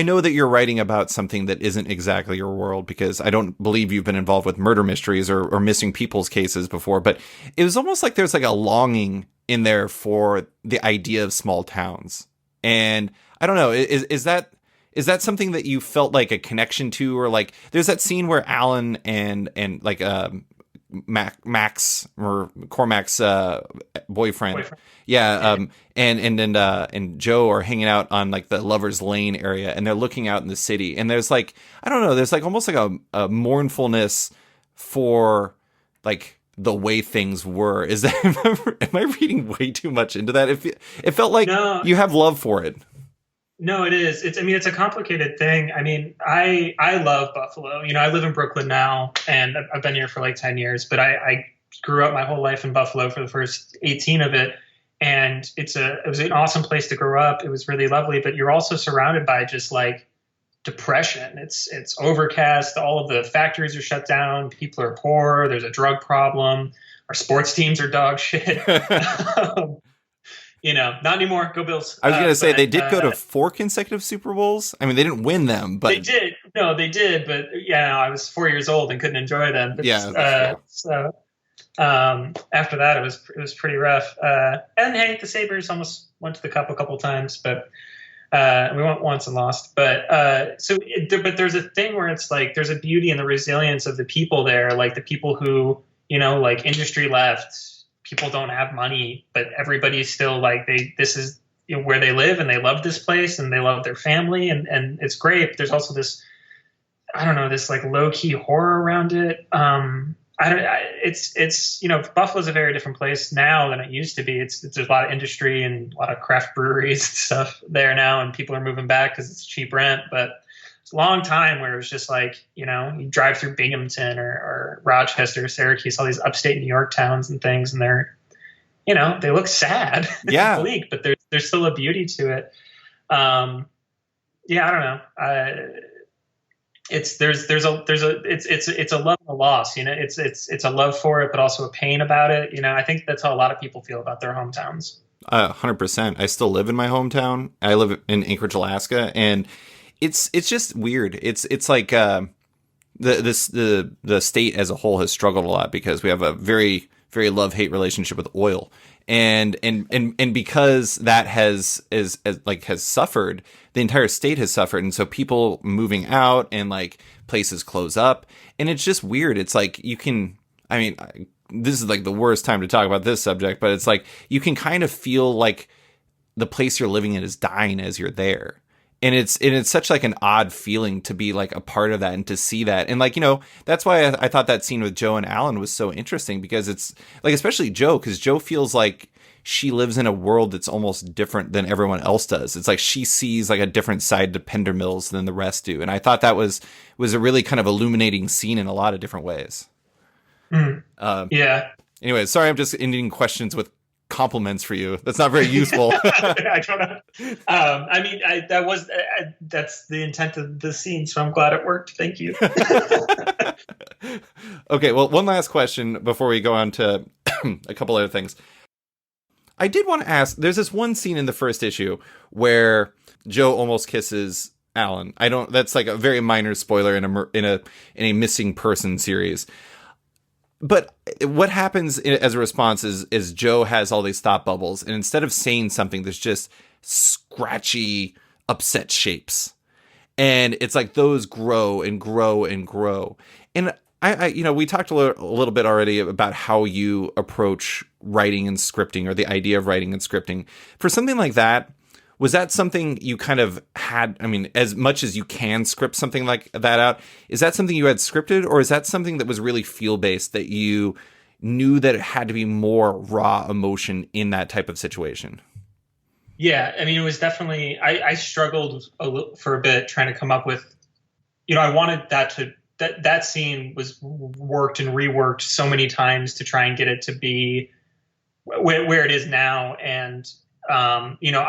know that you're writing about something that isn't exactly your world, because I don't believe you've been involved with murder mysteries or missing people's cases before. But it was almost like there's like a longing in there for the idea of small towns. And I don't know. Is that something that you felt like a connection to, or like there's that scene where Alan and like Max or Cormac's boyfriend. Yeah. And Joe are hanging out on like the Lover's Lane area, and they're looking out in the city, and there's like, I don't know, there's like almost like a mournfulness for like the way things were. Is that, am I reading way too much into that? It felt like you have love for it. No, it is. It's a complicated thing. I mean, I love Buffalo. I live in Brooklyn now, and I've been here for like 10 years, but I grew up my whole life in Buffalo for the first 18 of it. And it was an awesome place to grow up. It was really lovely, but you're also surrounded by just like depression. It's overcast. All of the factories are shut down. People are poor. There's a drug problem. Our sports teams are dog shit. Not anymore. Go Bills. I was going to say, they did go to 4 consecutive Super Bowls. I mean, they didn't win them, but they did. No, they did. But I was 4 years old and couldn't enjoy them. But, so after that, it was pretty rough. And hey, the Sabres almost went to the Cup a couple times, but we went once and lost. But but there's a thing where it's like there's a beauty in the resilience of the people there, like the people who like industry left, people don't have money, but everybody's still like this is where they live and they love this place and they love their family and it's great. But there's also this, I don't know, this like low key horror around it. It's Buffalo's a very different place now than it used to be. There's a lot of industry and a lot of craft breweries and stuff there now, and people are moving back because it's cheap rent. But it's a long time where it was just like, you drive through Binghamton or Rochester, Syracuse, all these upstate New York towns and things, and they look sad, Yeah. bleak, but there's still a beauty to it. I don't know. It's a love and a loss, it's a love for it, but also a pain about it. I think that's how a lot of people feel about their hometowns. 100%. I still live in my hometown. I live in Anchorage, Alaska, and it's just weird. It's like the state as a whole has struggled a lot because we have a very, very love-hate relationship with oil. And because that has suffered, the entire state has suffered. And so people moving out and like places close up, and it's just weird. It's like this is like the worst time to talk about this subject, but it's like you can kind of feel like the place you're living in is dying as you're there. And it's such like an odd feeling to be like a part of that and to see that. And like, that's why I thought that scene with Joe and Alan was so interesting, because it's like, especially Joe, because Joe feels like she lives in a world that's almost different than everyone else does. It's like she sees like a different side to Pender Mills than the rest do. And I thought that was a really kind of illuminating scene in a lot of different ways. Yeah. Anyway, sorry, I'm just ending questions with compliments for you. That's not very useful. I don't know. That's the intent of the scene, so I'm glad it worked. Thank you. Okay, well, one last question before we go on to a couple other things. I did want to ask, there's this one scene in the first issue where Joe almost kisses Alan. That's like a very minor spoiler in a missing person series. But what happens as a response is Joe has all these thought bubbles, and instead of saying something, there's just scratchy, upset shapes. And it's like those grow and grow and grow. And I we talked a little bit already about how you approach writing and scripting, or the idea of writing and scripting. For something like that, was that something you kind of had, as much as you can script something like that out, is that something you had scripted, or is that something that was really feel-based, that you knew that it had to be more raw emotion in that type of situation? Yeah, it was definitely, I struggled for a bit trying to come up with, I wanted that scene was worked and reworked so many times to try and get it to be where it is now. And I know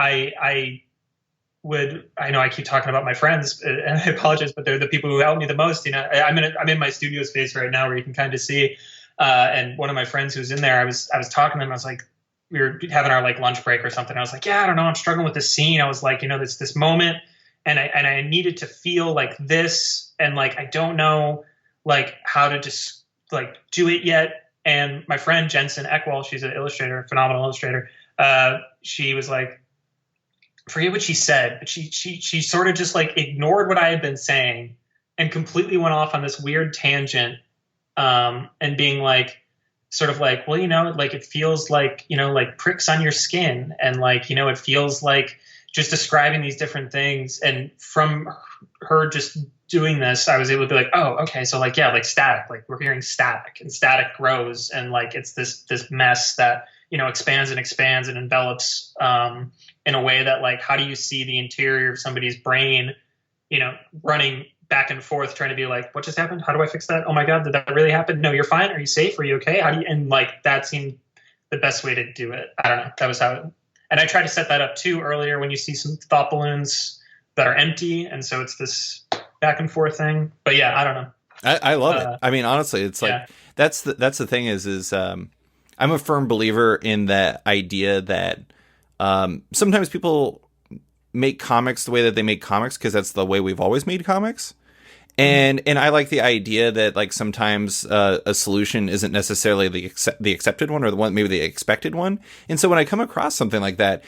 I keep talking about my friends, and I apologize, but they're the people who help me the most. I'm in my studio space right now where you can kind of see, and one of my friends who's in there, I was talking to him. I was like, we were having our like lunch break or something. I was like, yeah, I don't know, I'm struggling with this scene. I was like, this moment, and I needed to feel like this, and like I don't know like how to just like do it yet. And my friend Jensen Eckwell, she's an illustrator, phenomenal illustrator. She was like, forget what she said, but she sort of just like ignored what I had been saying and completely went off on this weird tangent, and being like, sort of like, well, like it feels like, like pricks on your skin, and like, it feels like just describing these different things. And from her just doing this, I was able to be like, oh, okay, so like, yeah, like static, like we're hearing static, and static grows, and like it's this mess that expands and expands and envelops, in a way that like, how do you see the interior of somebody's brain, running back and forth, trying to be like, what just happened? How do I fix that? Oh my God, did that really happen? No, you're fine. Are you safe? Are you okay? And like, that seemed the best way to do it. I don't know. That was how and I tried to set that up too earlier when you see some thought balloons that are empty. And so it's this back and forth thing. But yeah, I don't know. I love it. Honestly, it's like, yeah. That's the thing is I'm a firm believer in that idea that sometimes people make comics the way that they make comics because that's the way we've always made comics. And I like the idea that like sometimes a solution isn't necessarily the accepted one, or the one maybe the expected one. And so when I come across something like that,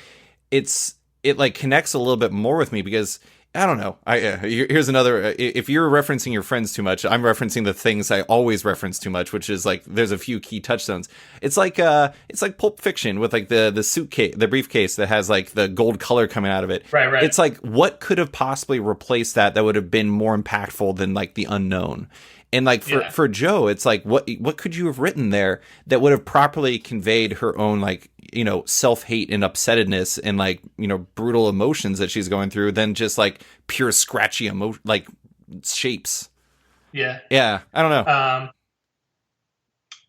it like connects a little bit more with me, because I don't know. Here's another. If you're referencing your friends too much, I'm referencing the things I always reference too much, which is like there's a few key touchstones. It's like Pulp Fiction with like the suitcase, the briefcase that has like the gold color coming out of it. Right, right. It's like what could have possibly replaced that would have been more impactful than like the unknown. And like for Jo, it's like what could you have written there that would have properly conveyed her own like, you know, self-hate and upsettedness and like, you know, brutal emotions that she's going through than just like pure scratchy like shapes. Yeah. Yeah. I don't know.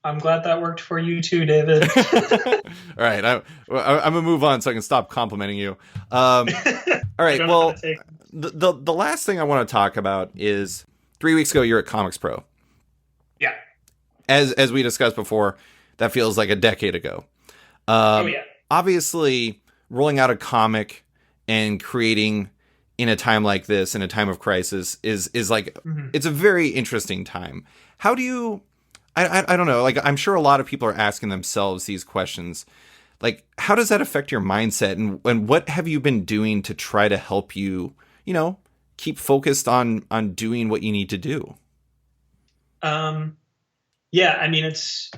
I'm glad that worked for you too, David. All right. I'm gonna move on so I can stop complimenting you. All right. Well, the last thing I want to talk about is 3 weeks ago, you're at Comics Pro. Yeah. As we discussed before, that feels like a decade ago. Yeah. Obviously, rolling out a comic and creating in a time like this, in a time of crisis, is like, it's a very interesting time. How do you, I don't know, like, I'm sure a lot of people are asking themselves these questions. Like, how does that affect your mindset? And what have you been doing to try to help you, you know, keep focused on doing what you need to do? Yeah, I mean, it's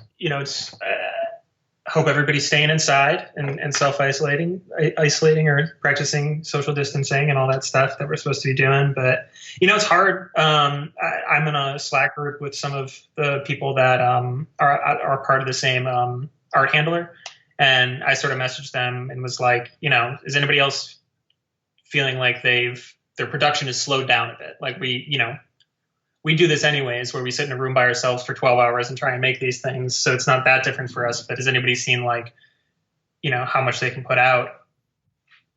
hope everybody's staying inside and isolating or practicing social distancing and all that stuff that we're supposed to be doing. But, you know, it's hard. I'm in a Slack group with some of the people that are part of the same art handler. And I sort of messaged them and was like, you know, is anybody else feeling like their production is slowed down a bit? Like we do this anyways, where we sit in a room by ourselves for 12 hours and try and make these things. So it's not that different for us. But has anybody seen like, you know, how much they can put out,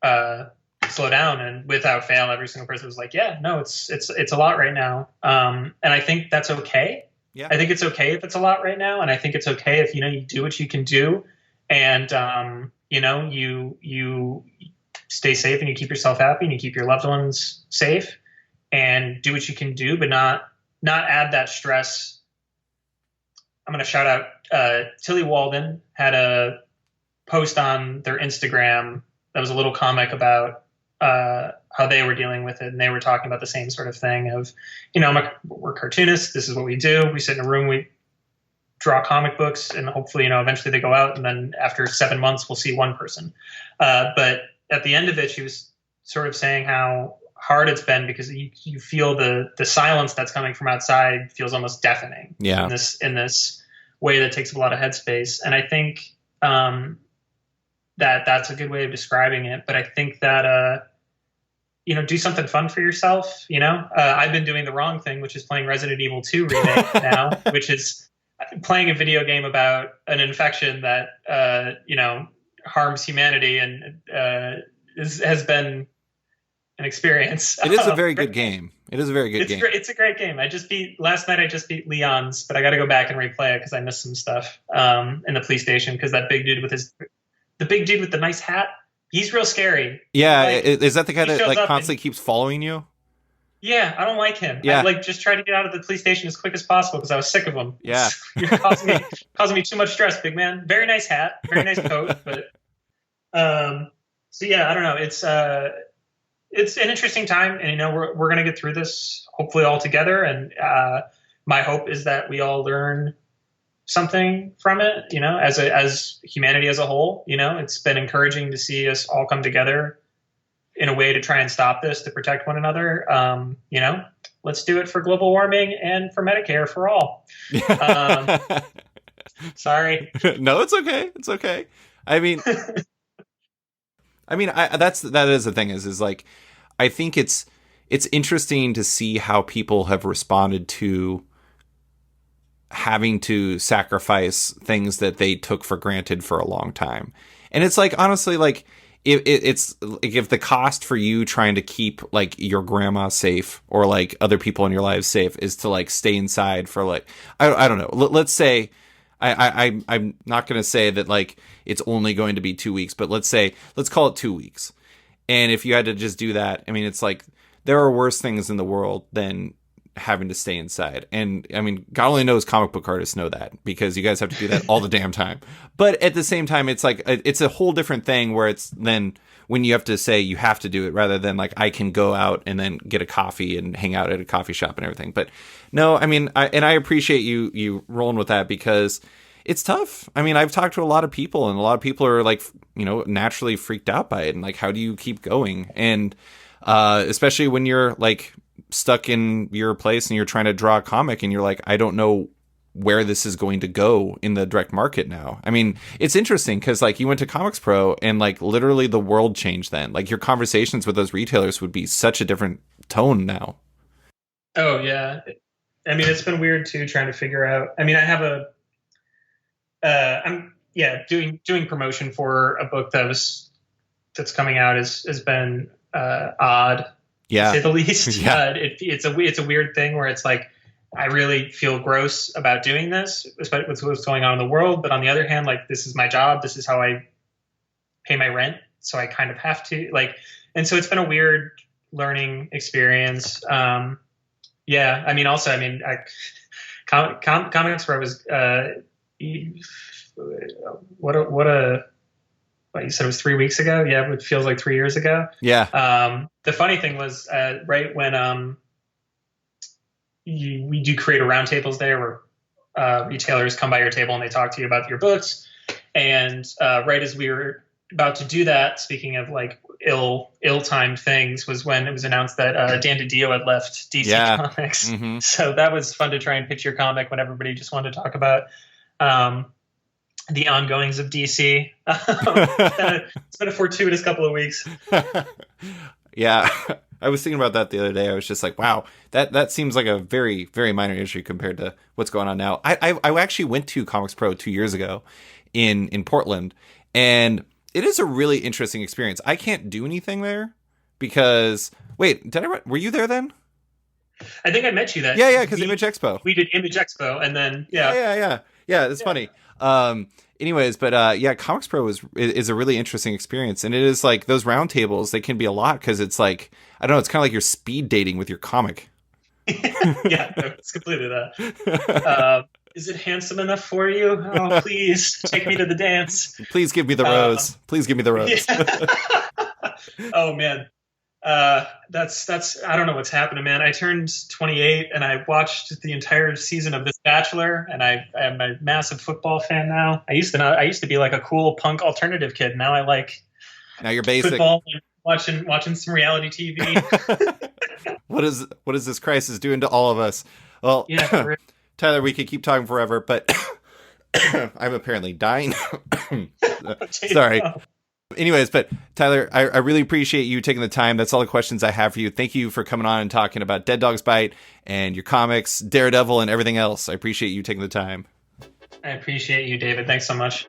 slow down? And without fail, every single person was like, yeah, no, it's a lot right now. And I think that's okay. Yeah. I think it's okay if it's a lot right now. And I think it's okay if, you know, you do what you can do and, you know, you stay safe and you keep yourself happy and you keep your loved ones safe and do what you can do, but not add that stress. I'm going to shout out Tilly Walden had a post on their Instagram that was a little comic about how they were dealing with it. And they were talking about the same sort of thing of, you know, we're cartoonists. This is what we do. We sit in a room, we draw comic books, and hopefully, you know, eventually they go out. And then after 7 months, we'll see one person. But at the end of it, she was sort of saying how hard it's been because you feel the silence that's coming from outside feels almost deafening. Yeah. In this way that takes up a lot of headspace. And I think that's a good way of describing it. But I think that you know, do something fun for yourself. You know, I've been doing the wrong thing, which is playing Resident Evil 2 remake now, which is playing a video game about an infection that you know, harms humanity and has been an experience. It is a very good game. It is a very good game. It's a great game. Last night I just beat Leon's, but I got to go back and replay it because I missed some stuff in the police station because that big dude the big dude with the nice hat, he's real scary. Yeah, like, is that the guy that like constantly keeps following you? Yeah, I don't like him. Yeah. I like just tried to get out of the police station as quick as possible because I was sick of him. Yeah. You're causing me too much stress, big man. Very nice hat, very nice coat, but so yeah, I don't know. It's an interesting time, and you know we're gonna get through this hopefully all together. And my hope is that we all learn something from it. You know, as humanity as a whole. You know, it's been encouraging to see us all come together in a way to try and stop this, to protect one another. You know, let's do it for global warming and for Medicare for all. Sorry. No, it's okay. It's okay. I mean, that is the thing is like, I think it's interesting to see how people have responded to having to sacrifice things that they took for granted for a long time. And it's like, honestly, like it's like if the cost for you trying to keep like your grandma safe or like other people in your lives safe is to like stay inside for like, I don't know. Let's say, I'm not going to say that like it's only going to be 2 weeks, but let's call it 2 weeks. And if you had to just do that, I mean, it's like there are worse things in the world than having to stay inside. And I mean, God only knows comic book artists know that, because you guys have to do that all the damn time. But at the same time, it's like, it's a whole different thing where it's then when you have to say you have to do it, rather than like, I can go out and then get a coffee and hang out at a coffee shop and everything. But no, I mean, I appreciate you rolling with that, because it's tough. I mean, I've talked to a lot of people, and a lot of people are like, naturally freaked out by it. And like, how do you keep going? And especially when you're like stuck in your place and you're trying to draw a comic and you're like, I don't know where this is going to go in the direct market now. I mean, it's interesting because like you went to Comics Pro and like literally the world changed then. Like your conversations with those retailers would be such a different tone now. Oh yeah. I mean, it's been weird too, trying to figure out. I mean, I have doing promotion for a book that's coming out has been odd, yeah, to say the least. Yeah. It's a weird thing where it's like, I really feel gross about doing this, especially with what's going on in the world. But on the other hand, like, this is my job. This is how I pay my rent. So I kind of have to and so it's been a weird learning experience. Yeah. I mean, also, Comics Pro was, what you said it was 3 weeks ago. Yeah. It feels like 3 years ago. Yeah. The funny thing was, right when, we do creator roundtables there where retailers come by your table and they talk to you about your books. And right as we were about to do that, speaking of like ill-timed things, was when it was announced that Dan DiDio had left DC Comics. Mm-hmm. So that was fun to try and pitch your comic when everybody just wanted to talk about the ongoings of DC. It's been a fortuitous couple of weeks. Yeah. I was thinking about that the other day. I was just like, wow, that seems like a very, very minor issue compared to what's going on now. I actually went to Comics Pro 2 years ago in Portland, and it is a really interesting experience. I can't do anything there because, wait, were you there then? I think I met you then. Yeah, because Image Expo. We did Image Expo, and then, Yeah, it's funny. Anyways, but Comics Pro is a really interesting experience, and it is like those roundtables. They can be a lot because it's like, I don't know, it's kind of like you're speed dating with your comic. Yeah, it's completely that. Is it handsome enough for you? Oh, please take me to the dance. Please give me the rose. Please give me the rose. Yeah. Oh man, that's I don't know what's happening, man. I turned 28 and I watched the entire season of this Bachelor, and I'm a massive football fan now. I used to be like a cool punk alternative kid. Now now you're basic football and watching some reality TV. What is this crisis doing to all of us? Well, yeah, Tyler, we could keep talking forever, but I'm apparently dying. Sorry. Anyways, but Tyler, I really appreciate you taking the time. That's all the questions I have for you. Thank you for coming on and talking about Dead Dog's Bite and your comics, Daredevil, and everything else. I appreciate you taking the time. I appreciate you, David. Thanks so much.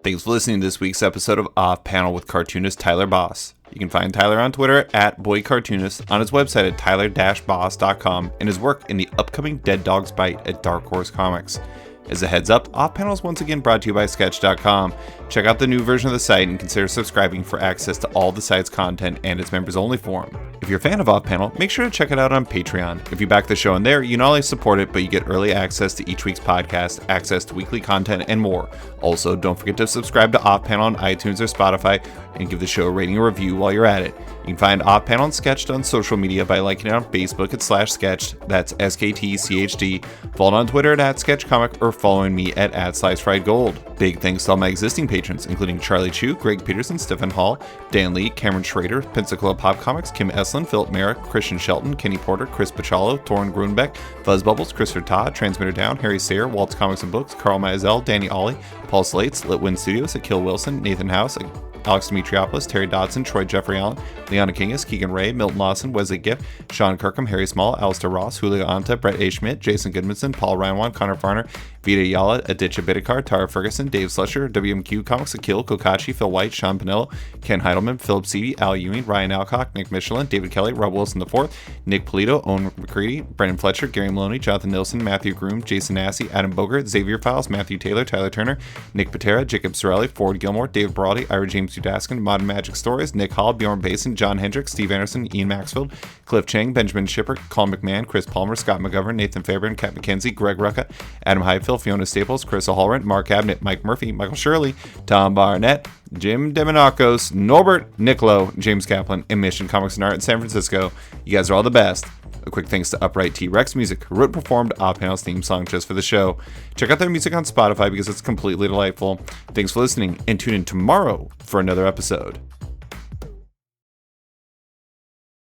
Thanks for listening to this week's episode of Off Panel with cartoonist Tyler Boss. You can find Tyler on Twitter at BoyCartoonist, on his website at tyler-boss.com, and his work in the upcoming Dead Dog's Bite at Dark Horse Comics. As a heads up, Off Panel is once again brought to you by Sketch.com. Check out the new version of the site and consider subscribing for access to all the site's content and its members-only forum. If you're a fan of Off Panel, make sure to check it out on Patreon. If you back the show in there, you not only support it, but you get early access to each week's podcast, access to weekly content, and more. Also, don't forget to subscribe to Off Panel on iTunes or Spotify and give the show a rating or review while you're at it. You can find Off Panel and Sketched on social media by liking it on Facebook at /Sketched, that's SKTCHD, follow on Twitter at SketchComic, or following me at @SliceFriedGold. Big thanks to all my existing patrons, including Charlie Chu, Greg Peterson, Stephen Hall, Dan Lee, Cameron Schrader, Pensacola Pop Comics, Kim Eslin, Philip Merrick, Christian Shelton, Kenny Porter, Chris Pachalo, Torrin Grunbeck, Fuzz Bubbles, Christopher Todd, Transmitter Down, Harry Sayer, Waltz Comics and Books, Carl Mazel, Danny Ollie, Paul Slates, Litwin Studios, Akil Wilson, Nathan House, Alex Dimitriopoulos, Terry Dodson, Troy Jeffrey Allen, Leona Kingus, Keegan Ray, Milton Lawson, Wesley Gift, Sean Kirkham, Harry Small, Alistair Ross, Julio Anta, Brett A. Schmidt, Jason Goodmanson, Paul Ryanwan, Connor Farner, Vita Yala, Aditya Bidikar, Tara Ferguson, Dave Slusher, WMQ Comics, Akil, Kokachi, Phil White, Sean Pinello, Ken Heidelman, Philip Seedy, Al Ewing, Ryan Alcock, Nick Michelin, David Kelly, Rob Wilson IV, Nick Polito, Owen McCready, Brendan Fletcher, Gary Maloney, Jonathan Nilsson, Matthew Groom, Jason Massey, Adam Bogert, Xavier Files, Matthew Taylor, Tyler Turner, Nick Patera, Jacob Sorelli, Ford Gilmore, David Baraldi, Ira James 42 Daskin, Modern Magic Stories, Nick Hall, Bjorn Basin, John Hendricks, Steve Anderson, Ian Maxfield, Cliff Chang, Benjamin Shipper, Colin McMahon, Chris Palmer, Scott McGovern, Nathan Fairbairn, Kat McKenzie, Greg Rucka, Adam Heidfeld, Fiona Staples, Chris Hallrent, Mark Abnett, Mike Murphy, Michael Shirley, Tom Barnett, Jim Demonakos, Norbert Nicolo, James Kaplan, and Mission Comics and Art in San Francisco. You guys are all the best. A quick thanks to Upright T-Rex Music, who wrote and performed Odd Panel's theme song just for the show. Check out their music on Spotify because it's completely delightful. Thanks for listening, and tune in tomorrow for another episode.